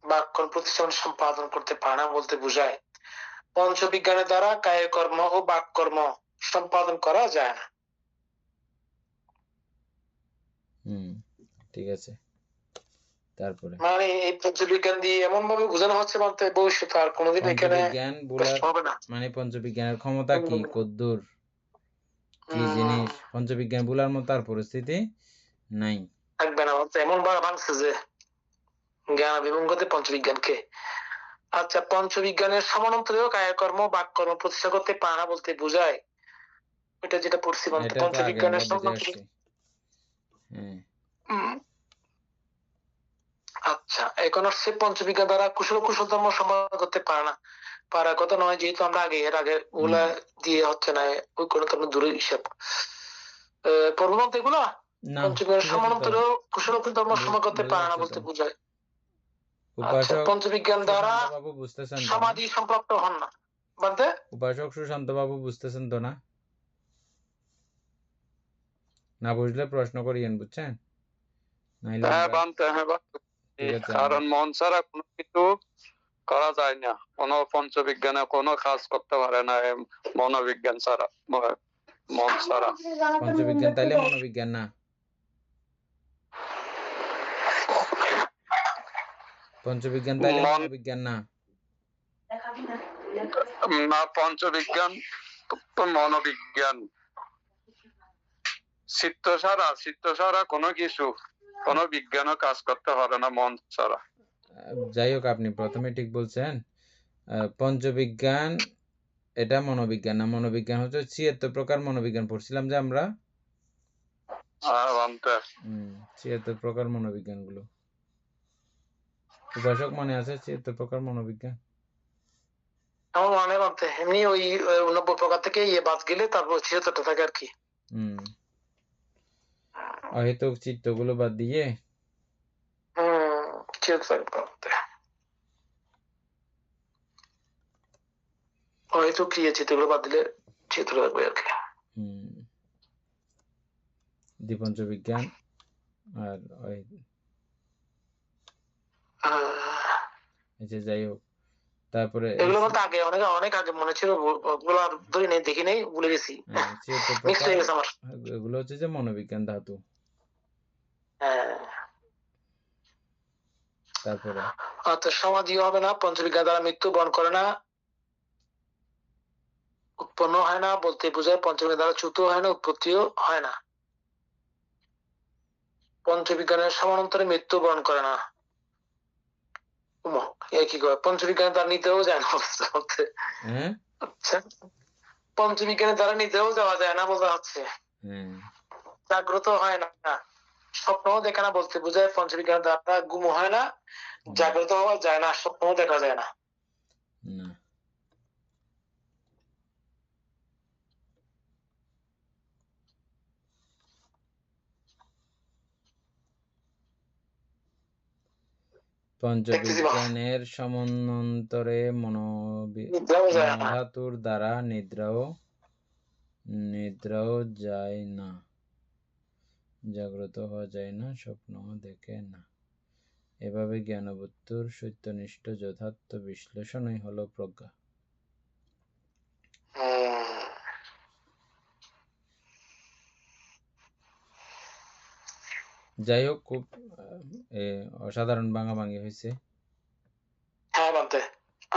বাক কর্ম প্রতিষ্ঠান সম্পাদন করতে পারে না বলতে বোঝায়। পঞ্চবিজ্ঞানের দ্বারা কায় কর্ম ও বাক কর্ম সম্পাদন করা যায় না। ঠিক আছে। তারপরে মানে এই পঞ্চবিজ্ঞান দিয়ে এমন ভাবে বোঝানো হচ্ছে বলতে ভবিষ্যতে আর কোনোদিন এখানে হবে না। মানে পঞ্চবিজ্ঞানের ক্ষমতা কি, কদ্দূর কি জিনিস, পঞ্চবিজ্ঞান বলার মতো আর পরিস্থিতি নাই, থাকবে না। এমন ভাঙছে যে জ্ঞান বিভঙ্গতে পঞ্চবিজ্ঞানকে। আচ্ছা, পঞ্চবিজ্ঞানের সমানান্তরেও কায়কর্ম বাক কর্ম প্রতিষ্ঠা করতে পারে না বলতে বোঝায়, এটা যেটা পড়ছি বলতে পঞ্চবিজ্ঞানের সমানান্তরে। আচ্ছা, এখন হচ্ছে পঞ্চবিজ্ঞান দ্বারা কুশল ধর্ম সম্পাদন করতে পারে না, পারার কথা নয়, যেহেতু আমরা এর আগে ওগুলা দিয়ে হচ্ছে না, ওই কোনো ধর্ম দূরে হিসাব পর্বত এগুলা পঞ্চবিজ্ঞানের সমানান্তরেও কুশল ধর্ম সম্পাদন করতে পারে না বলতে বোঝায়। পঞ্চবিজ্ঞান দ্বারা সমাধি সম্প্রাপ্ত হন না বলতে। উপাসক সুশান্ত বাবু বুঝতেছেন তো না? না বুঝলে প্রশ্ন করিয়েন, বুঝছেন? কারণ মন ছাড়া কোনো কিছু করা যায় না, কোনো পঞ্চবিজ্ঞানে কোনো কাজ করতে পারে না মনোবিজ্ঞান ছাড়া, মন ছাড়া। পঞ্চবিজ্ঞান তাইলে মনোবিজ্ঞান না? পঞ্চবিজ্ঞান তাইলে মনোবিজ্ঞান না? না, পঞ্চবিজ্ঞান তো মনোবিজ্ঞান। চিত্ত ছাড়া কোনো কিছু, কোনো বিজ্ঞানও কাজ করতে পারে না মন ছাড়া। যাই হোক, আপনি প্রথমে ঠিক বলছেন, পঞ্চবিজ্ঞান এটা মনোবিজ্ঞান না, মনোবিজ্ঞান হচ্ছে ৭৬ প্রকার মনোবিজ্ঞান পড়ছিলাম যে আমরা, ৭৬ প্রকার মনোবিজ্ঞান গুলো। উপাসক মনে আছে ৭৬ প্রকার মনোবিজ্ঞান? আমার মনে করতে এমনি ওই ৯০ প্রকার থেকে বাদ গেলে তারপর ৭৬টা থাকে আর কি। অহেতুক চিত্তগুলো বাদ দিয়ে ৭৬ অহেতুক ক্রিয়া চিত্তগুলো বাদ দিলে ৭৬ থাকবে আর কি। দ্বিপঞ্চবিজ্ঞান আর যাই হোক, তারপরে এগুলো বলতে আগে অনেক আগে মনে ছিল, ওগুলো আর ধরি নেই, দেখি নেই, ভুলে গেছি। এগুলো হচ্ছে যে মনোবিজ্ঞান ধাতু। তারপরে আচ্ছা, সমাধিও হবে না, পঞ্চবিজ্ঞান দ্বারা মৃত্যু বরণ করে না, উৎপন্ন হয় না বলতে বোঝায়, পঞ্চবিজ্ঞান দ্বারা চ্যুত হয় না, উৎপত্তিও হয় না। পঞ্চবিজ্ঞানের সমানান্তরে মৃত্যু বরণ করে না, কি করে পঞ্চবিজ্ঞানের দ্বারা নিতেও যায় না বলতে। আচ্ছা, পঞ্চবিজ্ঞানের দ্বারা নিতেও যাওয়া যায় না বলতে হচ্ছে, জাগ্রত হয় না, স্বপ্নও দেখে না বলতে বোঝায়, পঞ্চবিজ্ঞানের দ্বারা গুম হয় না, জাগ্রত হওয়া যায় না, স্বপ্নও দেখা যায় না। পঞ্চবিজ্ঞানের সমন্বন্তরে মনোধাতুর দ্বারা নিদ্রাও যায় না, জাগ্রত হওয়া যায় না, স্বপ্ন দেখে না। এভাবে জ্ঞানবস্তুর সত্যনিষ্ঠ যথার্থ বিশ্লেষণই হলো প্রজ্ঞা। যাই হোক, খুব অসাধারণ ভাঙাভাঙি হয়েছে।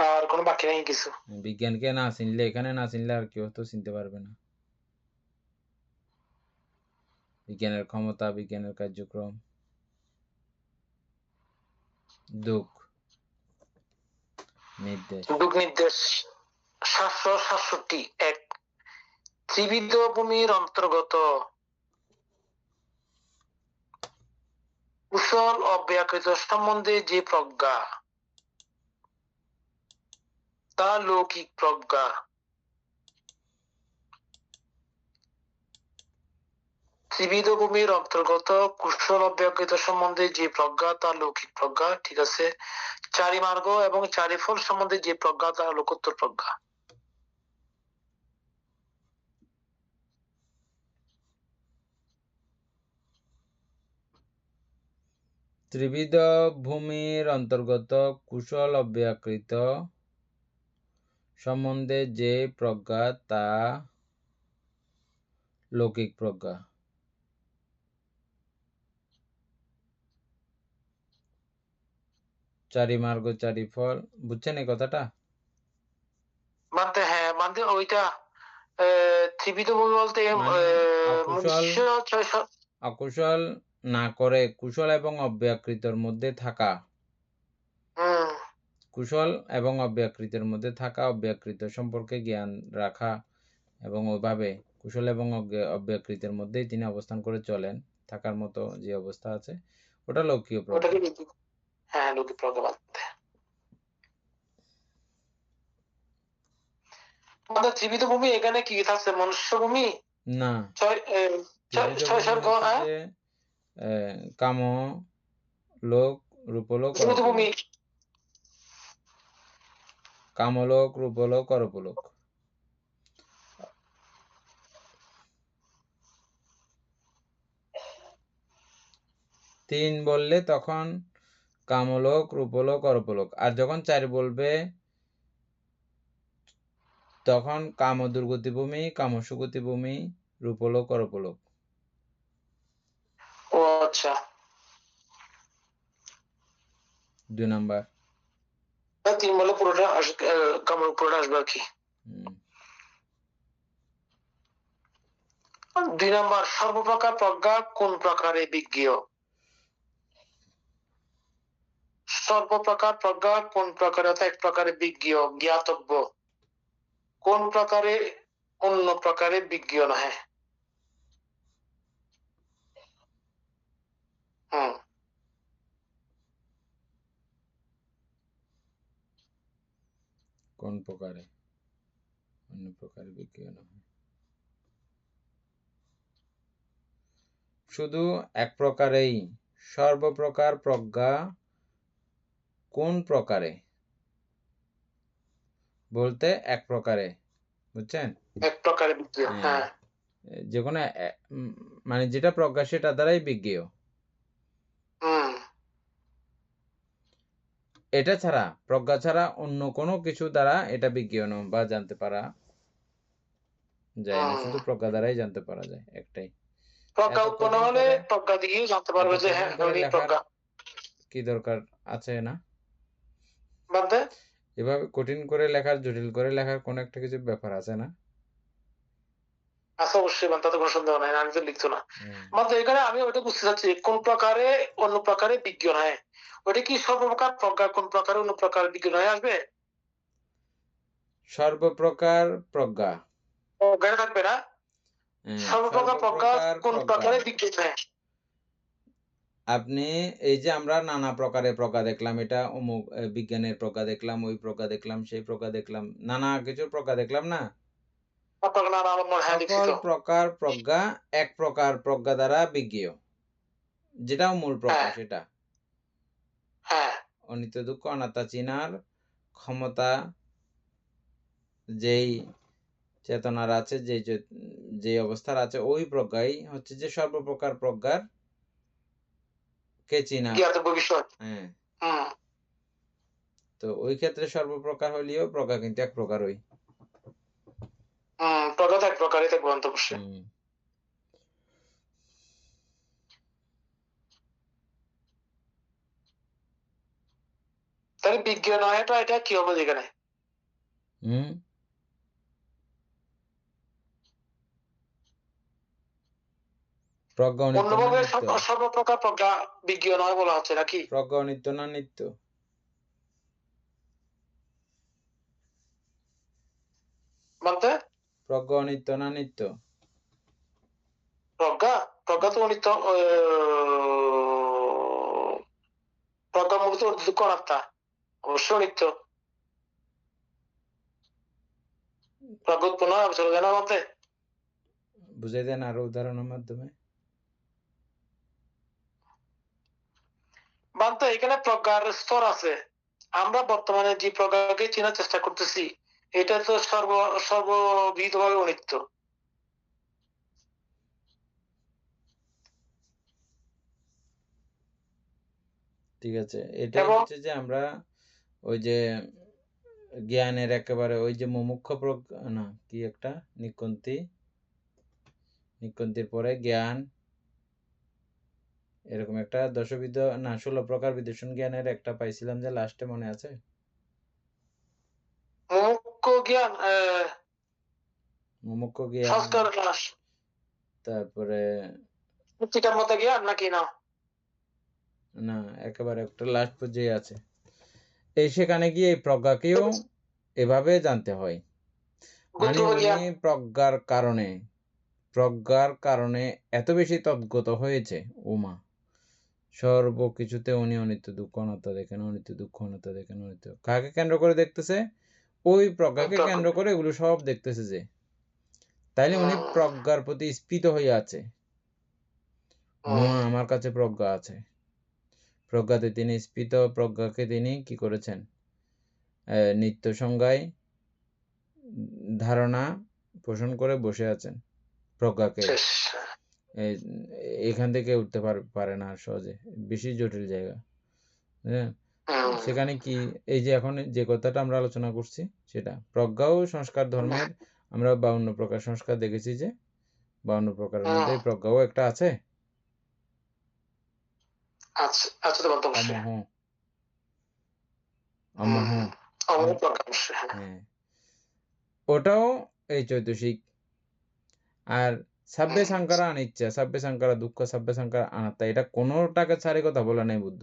আর কোনো বাকি নেই কিছু। বিজ্ঞানকে না চিনলে, এখানে না চিনলে আর কেউ তো চিনতে পারবে না। বিজ্ঞানের ক্ষমতা, বিজ্ঞানের কার্যক্রম। দুঃখ নির্দেশ 767 1 ত্রিবিধ ভূমির অন্তর্গত কুশল অব্যাকৃত সম্বন্ধে যে প্রজ্ঞা, তা লৌকিক প্রজ্ঞা। ত্রিবিধ ভূমির অন্তর্গত কুশল অব্যাকৃত সম্বন্ধে যে প্রজ্ঞা, তা লৌকিক প্রজ্ঞা। ঠিক আছে। চারি মার্গ এবং চারি ফল সম্বন্ধে যে প্রজ্ঞা, তা লোকোত্তর প্রজ্ঞা। ত্রিবিধ ভূমির অন্তর্গত কুশল অব্যাকৃত সম্বন্ধে যে প্রজ্ঞা, তা লৌকিক প্রজ্ঞা। চারি মার্গ চারি ফল, বুঝছেন এই কথাটা? মানতে ওইটা ত্রিবিধ ভূমি বলতে অকুশল না করে কুশল এবং অব্যাকৃতর মধ্যে থাকা, কুশল এবং অব্যাকৃতের মধ্যে থাকা, অব্যাকৃত সম্পর্কে জ্ঞান রাখা এবং ওইভাবে কুশল এবং অব্যাকৃতের মধ্যেই তিনি অবস্থান করে চলেন, থাকার মতো যে অবস্থা আছে, ওটা লৌকিক প্রজ্ঞা। হ্যাঁ, লৌকিক প্রজ্ঞা। আমাদের ত্রিবিধ ভূমি এখানে কি থাকছে? মনুষ্য ভূমি না, কাম লোক, রূপলোক, কামলোক, রূপলোক, অরূপলোক। তিন বললে তখন কামলোক, রূপলোক, অরূপলোক। আর যখন 4 বলবে তখন কাম দুর্গতি ভূমি, কাম সুগতি ভূমি, রূপলোক, অরূপলোক। ও আচ্ছা। 2 নাম্বার। 3 বলে পুরোটা কামরূপ পুরোটা আসবে আর কি। 2 নাম্বার, সর্বপ্রকার প্রজ্ঞা কোন প্রকারে বিজ্ঞ? সর্বপ্রকার প্রজ্ঞা কোন প্রকারে, এক প্রকারে বিজ্ঞ, জ্ঞাতব্য, কোন প্রকারে অন্য প্রকারে বিজ্ঞ নহে। কোন প্রকারে অন্য প্রকারে বিজ্ঞ নহে, শুধু এক প্রকারেই। সর্বপ্রকার প্রজ্ঞা কোন প্রকারে বলতে এক প্রকারে, বুঝছেন? এক প্রকারে বিজ্ঞ, হ্যাঁ, যে কোনো মানে যেটা প্রজ্ঞা সেটা দ্বারাই বিজ্ঞ। এটা ছাড়া, প্রজ্ঞা ছাড়া অন্য কোনো কিছু দ্বারা এটা বিজ্ঞ বা জানতে পারা যায় না, শুধু প্রজ্ঞা দ্বারাই জানতে পারা যায়। একটাই প্রজ্ঞা উৎপন্ন হলে প্রজ্ঞা দিয়েই জানতে পারবে যে হ্যাঁ উনি প্রজ্ঞা। কি দরকার আছে না বলতে? এভাবে কঠিন করে লেখার, জটিল করে লেখার কোন একটা কিছু ব্যাপার আছে না? আচ্ছা, অবশ্যই, তাতে কোনো সন্দেহ নাই, আমি তো লিখতো না। মানে এখানে আমি ওইটা বুঝতে চাচ্ছি, কোন প্রকারে অন্য প্রকারে বিজ্ঞ নয়, ওটা কি সর্বপ্রকার প্রজ্ঞা কোন প্রকারে অন্য প্রকার বিজ্ঞ নয় আসবে? সর্বপ্রকার প্রজ্ঞা প্রজ্ঞা থাকবে না, সর্বপ্রকার প্রজ্ঞা কোন প্রকারে বিজ্ঞ নয়। আপনি এই যে আমরা নানা প্রকারে প্রজ্ঞা দেখলাম, এটা অমুক বিজ্ঞানের প্রজ্ঞা দেখলাম, ওই প্রজ্ঞা দেখলাম, সেই প্রজ্ঞা দেখলাম, নানা কিছু প্রজ্ঞা দেখলাম না? সকল প্রকার প্রজ্ঞা এক প্রকার প্রজ্ঞা দ্বারা বিজ্ঞ, যেটা মূল প্রজ্ঞা, সেটা অনিত্য দুঃখ অনাত্মা চিনার ক্ষমতা যেই চেতনার আছে, যে অবস্থার আছে, ওই প্রজ্ঞাই হচ্ছে যে সর্বপ্রকার প্রজ্ঞার কে চিনা। হ্যাঁ, তো ওই ক্ষেত্রে সর্বপ্রকার হইলেও প্রজ্ঞা কিন্তু এক প্রকারই। প্রজ্ঞা এক প্রকারই থাকবে অন্তর্বশ্যই। তাহলে বিজ্ঞান হয়টা এটা কি হবে এখানে? প্রজ্ঞা অনিত্য না নিত্য? সর্বপ্রকার প্রজ্ঞা বিজ্ঞান হয় বলা হচ্ছে নাকি? প্রজ্ঞা অনিত্য না নিত্য? বলতে প্রজ্ঞা অনিত্য না নিত্য? প্রজ্ঞা তো অনিত্য। প্রজ্ঞা মূলত দুঃখ অনাত্মা, অবশ্যই অনিত্য। প্রজ্ঞা উৎপন্ন হয় অবসর জানা বলতে বুঝাই দেন আরো উদাহরণের মাধ্যমে। বলতে এখানে প্রজ্ঞার স্তর আছে। আমরা বর্তমানে যে প্রজ্ঞাকে চেনার চেষ্টা করতেছি এটা তো সর্ববিধভাবে অনিত্য। ঠিক আছে, এটাই হচ্ছে যে আমরা ওই যে জ্ঞানের একেবারে ওই যে মুমুক্ষু প্রজ্ঞা না কি একটা নিকন্তির পরে জ্ঞান, এরকম একটা 16 প্রকার বিদর্শন জ্ঞানের একটা পাইছিলাম যে লাস্টে, মনে আছে? মুমুক্ষু জ্ঞান, তারপরে না একেবারে একটা লাস্ট পর্যায়ে আছে। এই সেখানে গিয়ে এই প্রজ্ঞাকেও এভাবে জানতে হয়, মানে উনি প্রজ্ঞার কারণে এত বেশি তদ্গত হয়েছে, উমা সর্বকিছুতে উনি অনিত্য দুঃখ অনাত্মা দেখেন, অনিত্য দুঃখ অনাত্মা দেখেন, অনিত্য। কাকে কেন্দ্র করে দেখতেছে? ওই প্রজ্ঞাকে কেন্দ্র করে এগুলো সব দেখতেছে যে, তাইলে উনি প্রজ্ঞার প্রতি স্ফীত হয়ে আছে। আমার কাছে প্রজ্ঞা আছে, প্রজ্ঞাতে তিনি স্ফীত, প্রজ্ঞাকে তিনি কি করেছেন? নিত্য সংজ্ঞায় ধারণা পোষণ করে বসে আছেন। প্রজ্ঞাকে এখান থেকে উঠতে পারে না সহজে, বেশি জটিল জায়গা। হ্যাঁ, সেখানে কি এই যে এখন যে কথাটা আমরা আলোচনা করছি সেটা প্রজ্ঞা ও সংস্কার ধর্মের আমরা 52 প্রকার সংস্কার দেখেছি, যে 52 প্রকারের মধ্যে প্রজ্ঞাও একটা আছে। হ্যাঁ, ওটাও এই চৈতসিক। আর সাব্বে সাংকারা অনিচ্ছা, সাব্বে সাংকারা দুঃখ, সাব্বে সাংকারা অনাত্মা, এটা কোনোটাকে ছাড়ে কথা বলা নেই বুদ্ধ।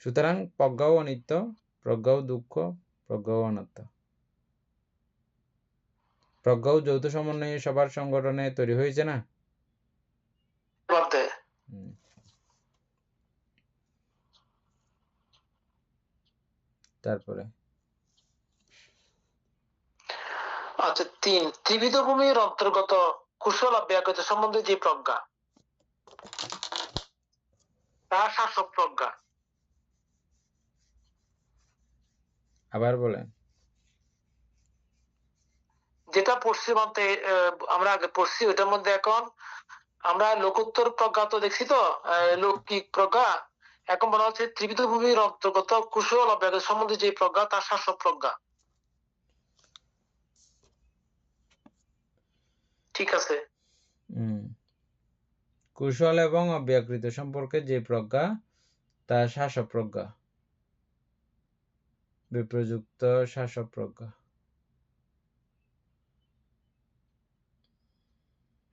সুতরাং প্রজ্ঞাও অনিত্য, প্রজ্ঞাও দুঃখ, প্রজ্ঞাও অনাত্মা। প্রজ্ঞাও যৌথ সমন্বয়ে সবার সংগঠনে তৈরি হয়েছে না? তারপরে আচ্ছা, 3 ত্রিবিধ ভূমির অন্তর্গত কুশল অব্যাকৃত সম্বন্ধে যে প্রজ্ঞা, তা শাসক প্রজ্ঞা। আবার বলেন। যেটা পড়ছি বলতে আমরা আগে পড়ছি ওইটার মধ্যে এখন আমরা লোকোত্তর প্রজ্ঞা তো দেখছি, তো লৌকিক প্রজ্ঞা। এখন বলা হচ্ছে ত্রিবিধ ভূমির অন্তর্গত কুশল অব্যাকৃত সম্বন্ধে যে প্রজ্ঞা, তা শাসক প্রজ্ঞা। ঠিক আছে। কুশল এবং অব্যাকৃত সম্পর্কে যে প্রজ্ঞা, তা শাসক প্রজ্ঞা, বিপ্রযুক্ত শাসক প্রজ্ঞা।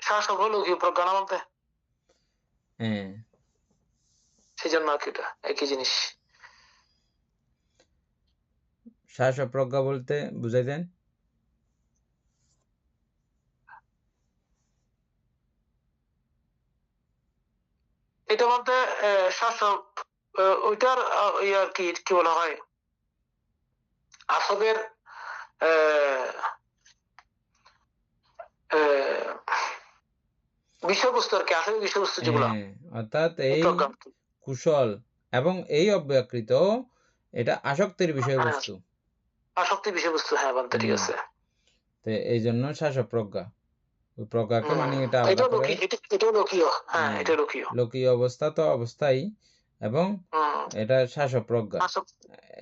শাসক হলো কি প্রজ্ঞা না বলতে? হ্যাঁ, সেই জন্য আর কি এটা একই জিনিস। শাসক প্রজ্ঞা বলতে বুঝাই দেন। এটা বলতে শাসক ওইটার আর কি কি বলা হয়, আসবের বিষয়বস্তু আর কি, আসলে বিষয়বস্তু যেগুলো, অর্থাৎ এই কুশল এবং এই অব্যকৃত এটা আসক্তির বিষয়বস্তু। আসক্তি বিষয়বস্তু, হ্যাঁ বান্তে ঠিক আছে। তো এই জন্য শাসক প্রজ্ঞা, ওই প্রজ্ঞাকে মানে এটা আলাদা এটাও করে। এটাও লোকীয়, হ্যাঁ এটা লোকীয়। লোকীয় অবস্থা তো অবস্থাই, এবং এটা শাসক প্রজ্ঞা।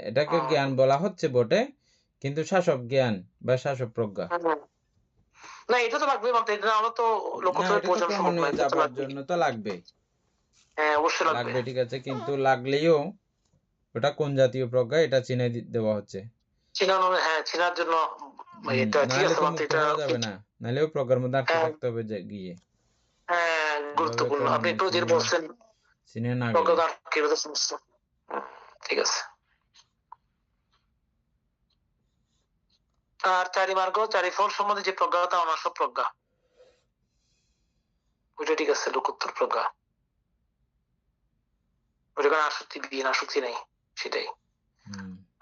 এটাকে জ্ঞান বলা হচ্ছে বটে, কিন্তু শাসক জ্ঞান বা শাসক প্রজ্ঞা। না এটা তো লাগবে মানতে, এটা আমরা তো লোকত্বের প্রয়োজন সম্ভব না, এটা তো যাবার লাগবে। জন্য তো লাগবে, হ্যাঁ অবশ্যই লাগবে, ঠিক আছে, কিন্তু লাগলেও ওটা কোন জাতীয় প্রজ্ঞা এটা চিনে দেওয়া হচ্ছে। চিনানো, হ্যাঁ চিনার জন্য এটা ঠিক নাহলে আছে তো মানতে, মুক্ত এটা হওয়া যাবে না, নাহলেও প্রজ্ঞার মধ্যে আটকে থাকতে হবে গিয়ে। হ্যাঁ গুরুত্বপূর্ণ, আপনি একটু যে বলছেন চিনে না গেলে। প্রজ্ঞা আটকে রয়েছে সমস্যা। ঠিক আছে। আর চারি মার্গ চারি ফল সম্বন্ধে যে প্রজ্ঞা, তা অনাসব প্রজ্ঞা, ওইটা ঠিক আছে, লোকোত্তর প্রজ্ঞা, ওইটা আসক্তি বিহীন, আসক্তি নেই, সেটাই।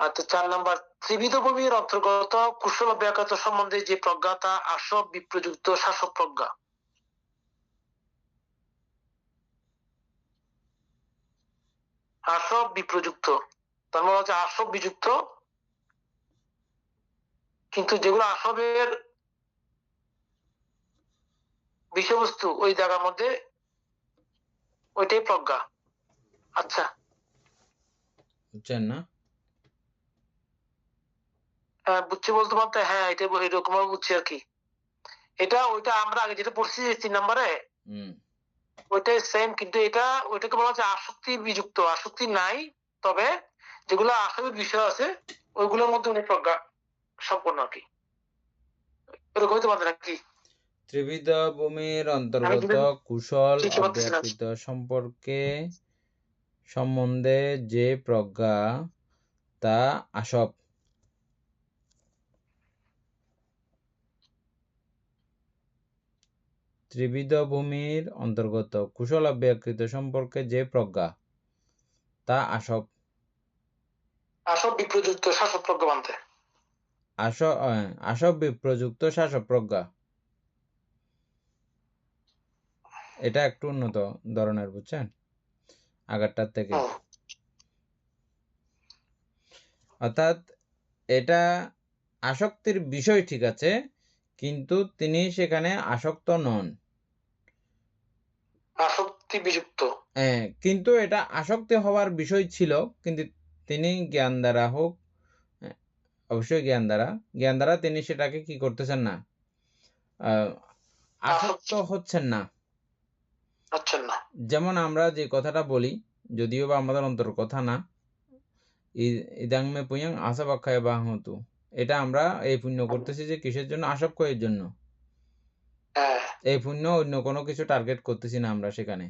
আচ্ছা 4 নম্বর, ত্রিবিধ ভূমির অন্তর্গত কুশল ব্যাখ্যাত সম্বন্ধে যে প্রজ্ঞা, তা আসব বিপ্রযুক্ত শাসক প্রজ্ঞা। আসব বিপ্রযুক্ত, তার মানে হচ্ছে আসব বিযুক্ত, কিন্তু যেগুলো আসবের বিষয়বস্তু ওই জায়গার মধ্যে, ওইটাই প্রজ্ঞা। আচ্ছা বুঝছেন না? বুঝছি বলতে পারতে, হ্যাঁ এটা এরকম বুঝছি আর কি। এটা ওইটা আমরা আগে যেটা পড়ছি 3 নম্বরে, ওইটাই সেম, কিন্তু এটা ওইটাকে বলা হচ্ছে আসক্তি বিযুক্ত, আসক্তি নাই, তবে যেগুলো আসলে বিষয় আছে ওইগুলোর মধ্যে উনি প্রজ্ঞা সম্পন্ন আর কি, এরকম হইতে পারে নাকি? ত্রিবিধ ভূমির অন্তর্গত কুশল অব্যকৃত সম্বন্ধে যে প্রজ্ঞা, তা আসব। ত্রিবিধ ভূমির অন্তর্গত কুশল অব্যকৃত সম্পর্কে যে প্রজ্ঞা, তা আসব। আসব বিপ্রযুক্ত শাসক প্রজ্ঞা মানতে, আসব বিপ্রযুক্ত শাসক প্রজ্ঞা, এটা একটু উন্নত ধরনের, বুঝছেন, আগেরটার থেকে। অর্থাৎ এটা আসক্তির বিষয় ঠিক আছে, কিন্তু তিনি সেখানে আসক্ত নন। আসক্তি বিযুক্ত, কিন্তু এটা আসক্তি হওয়ার বিষয় ছিল, কিন্তু তিনি জ্ঞান দ্বারা হোক, অবশ্যই জ্ঞান দ্বারা তিনি সেটাকে কি করতেছেন না, আসক্ত হচ্ছেন না। যেমন আমরা যে কথাটা বলি, যদিও বা আমাদের অন্তর কথা না, ইদাং মে পুয়াং আসাবাক্ষায় বা হতু, এটা আমরা এই পুণ্য করতেছি যে কিসের জন্য? আসক্তের জন্য। এই পুণ্য অন্য কোনো কিছু টার্গেট করতেছি না আমরা সেখানে,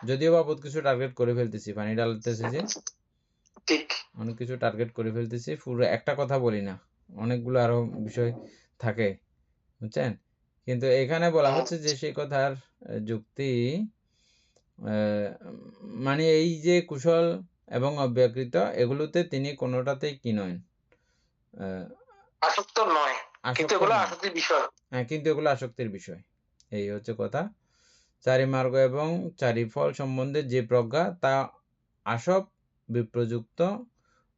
যদিও বা বহুত কিছু টার্গেট করে ফেলতেছি, পানি ঢালতেছি যে ঠিক অনেক কিছু টার্গেট করে ফেলতেছি, পুরো একটা কথা বলি না, অনেকগুলো আরো বিষয় থাকে, বুঝছেন। কিন্তু এখানে বলা হচ্ছে যে সেই কথার যুক্তি, মানে এই যে কুশল এবং অব্যকৃত, এগুলোতে তিনি কোনোটাতেই কি নয়, আসক্ত নয়, কিন্তু এগুলো আসক্তির বিষয়। হ্যাঁ, কিন্তু এগুলো আসক্তির বিষয়, এই হচ্ছে কথা। চারি মার্গ এবং চারি ফল সম্বন্ধে যে প্রজ্ঞা, তা আসব বিপ্রযুক্ত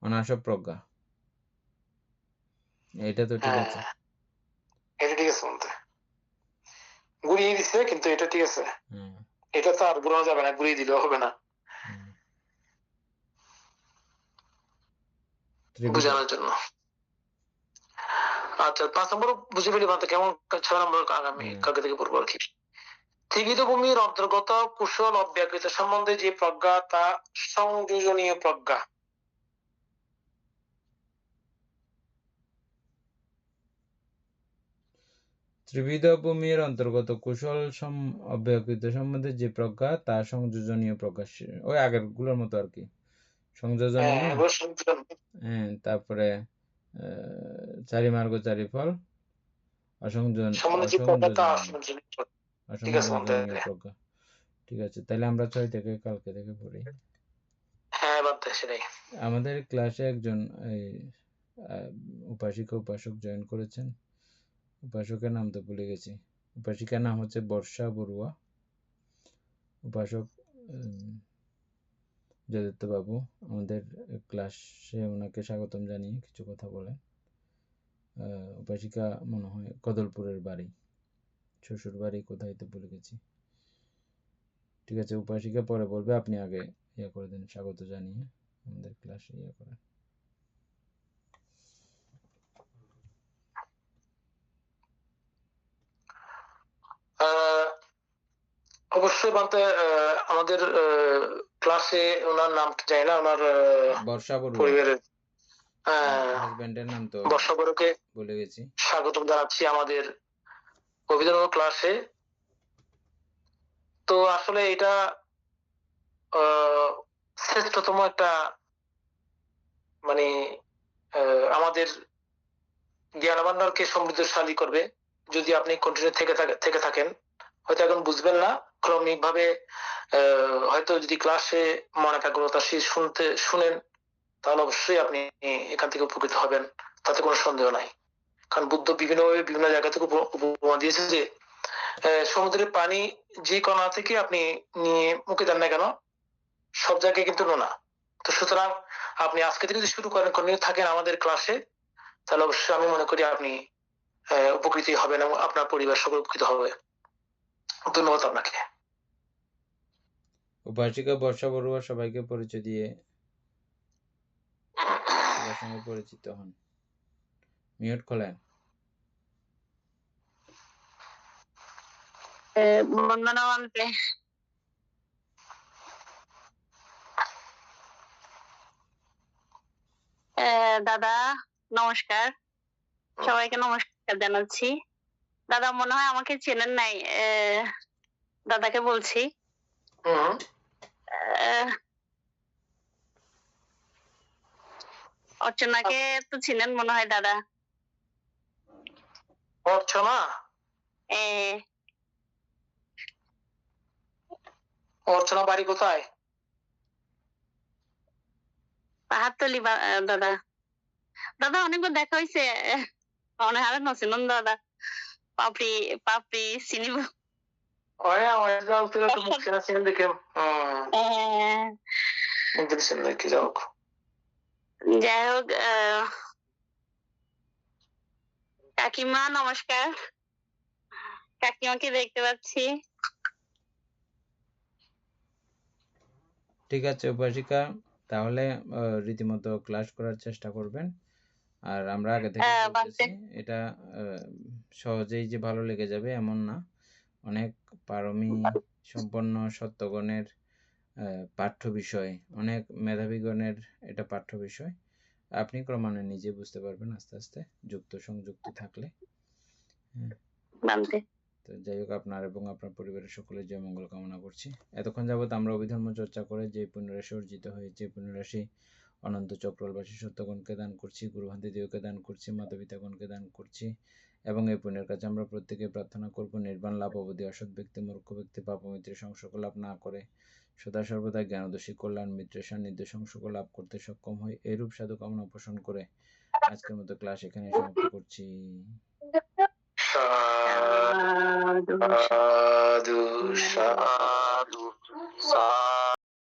অনাসব প্রজ্ঞা। এটা তো ঠিক আছে, এটা ঠিক আছে বলতে ঘুরিয়ে দিচ্ছে, কিন্তু এটা ঠিক আছে, এটা তো আর ঘুরানো যাবে না, ঘুরিয়ে দিলেও হবে না বোঝানোর জন্য। আচ্ছা 5 নম্বর বুঝে ফেলি মাত্র, কেমন 6 নম্বর আগামী কালকে থেকে পড়বো আর কি। ত্রিবিধ ভূমির অন্তর্গত কুশল অব্যকৃত সম্বন্ধে যে প্রজ্ঞা, তা সংযোজনীয় প্রজ্ঞা। ত্রিবিধ ভূমির অন্তর্গত কুশল অব্যকৃত সম্বন্ধে যে প্রজ্ঞা, তা সংযোজনীয় প্রজ্ঞা, ওই আগের গুলোর মতো আর কি, সংযোজনীয়। হ্যাঁ, তারপরে চারি মার্গ চারি ফল, অসংযোজনীয় প্রজ্ঞা। ঠিক আছে, তাহলে আমরা 6 থেকে কালকে থেকে পড়ি। আমাদের ক্লাসে একজন উপাসক জয়েন করেছেন, উপাসকের নাম তো ভুলে গেছি, উপাসিকার নাম হচ্ছে বর্ষা বড়ুয়া, উপাসক জয়দত্ত বাবু আমাদের ক্লাসে ওনাকে স্বাগতম জানিয়ে কিছু কথা বলেন। উপাসিকা মনে হয় কদলপুরের বাড়ি, শ্বশুর বাড়ি কোথায় তো ভুলে গেছি। ঠিক আছে, উপাসিকা পরে বলবে, আপনি আগে ইয়ে করে দেন, স্বাগত জানিয়ে আমাদের ক্লাসে ইয়ে করেন। অবশ্যই বলতে আমাদের ক্লাসে ওনার নাম কি জানি না, ওনার বর্ষা বড়ুয়া, পরিবারের হাজবেন্ডের নাম তো বর্ষা বড়ুয়াকে বলে গেছি। স্বাগতম জানাচ্ছি আমাদের অভিধান ক্লাসে। তো আসলে এটা শ্রেষ্ঠতম একটা মানে আমাদের জ্ঞান ভান্ডারকে সমৃদ্ধশালী করবে যদি আপনি কন্টিনিউ থেকে থাকেন। হয়তো এখন বুঝবেন না, ক্রমিক ভাবে হয়তো যদি ক্লাসে মনে একাগ্রতা শুনেন তাহলে অবশ্যই আপনি এখান থেকে উপকৃত হবেন, তাতে কোনো সন্দেহ নাই। কারণ বুদ্ধ বিভিন্নভাবে বিভিন্ন জায়গা থেকে উপমা দিয়েছে যে সমুদ্রের পানি যে কণা থেকে আপনি নিয়ে মুখে দেন না কেন, সব জায়গায় কিন্তু নোনা। তো সুতরাং আপনি আজকে থেকে যদি শুরু করেন, কন্টিনিউ থাকেন আমাদের ক্লাসে, তাহলে অবশ্যই আমি মনে করি আপনি উপকৃত হবেন এবং আপনার পরিবার সকল উপকৃত হবে। ধন্যবাদ আপনাকে। উপাসিকা বর্ষা বড়ুয়া সবাইকে পরিচয় দিয়ে সবার সঙ্গে পরিচিত হন। মিউট খোলেন। বন্দনা মানতে দাদা নমস্কার, সবাইকে নমস্কার জানাচ্ছি। দাদা মনে হয় আমাকে চেনেন নাই, দাদাকে বলছি। অর্চনাকে তো চিনেন মনে হয় দাদা। অর্চনা? অর্চনা বাড়ি কোথায়? পাহাড়তলি দাদা। দাদা অনেকবার দেখা হয়েছে, অনেক আরো নচিনন দাদা। পাপড়ি পাপড়ি চিনিব। যাই হোক, কাকিমা নমস্কার, কাকিমাকে দেখতে পাচ্ছি। ঠিক আছে উপাসিকা, তাহলে রীতিমতো ক্লাস করার চেষ্টা করবেন। আর আমরা আগে থেকে বলতেছি, এটা সহজেই যে ভালো লেগে যাবে এমন না। অনেক পারমি সম্পন্ন সত্যগণের পাঠ্য বিষয়, অনেক মেধাবীগণের এটা পাঠ্য বিষয়। আপনি ক্রমান্বয়ে নিজে বুঝতে পারবেন আস্তে আস্তে, যুক্ত সংযুক্ত থাকলে। তো যাই হোক, আপনার এবং আপনার পরিবারের সকলের জয় মঙ্গল কামনা করছি। এতক্ষণ যাবৎ আমরা অভিধর্ম চর্চা করে যে পুণ্যরাশি অর্জিত হয়েছে, পুণ্যরাশি অনন্ত চক্রবাসী সত্যগণকে দান করছি, গুরুভান্তি দেবকে দান করছি, মাতা পিতাগণকে দান করছি, এবং এই পুণ্যের কাছে আমরা প্রত্যেকে প্রার্থনা করব নির্বাণ লাভ অবধি অসৎ ব্যক্তি মূর্খ ব্যক্তি পাপমিত্রের সংসর্গ লাভ না করে সদা সর্বদা জ্ঞানদোষী কল্যাণ মিত্রের সান্নিধ্য সংসর্গ লাভ করতে সক্ষম হয়, এরূপ সাধু কামনা পোষণ করে আজকের মতো ক্লাস এখানে সমাপ্ত করছি। সাধু সাধু সাধু।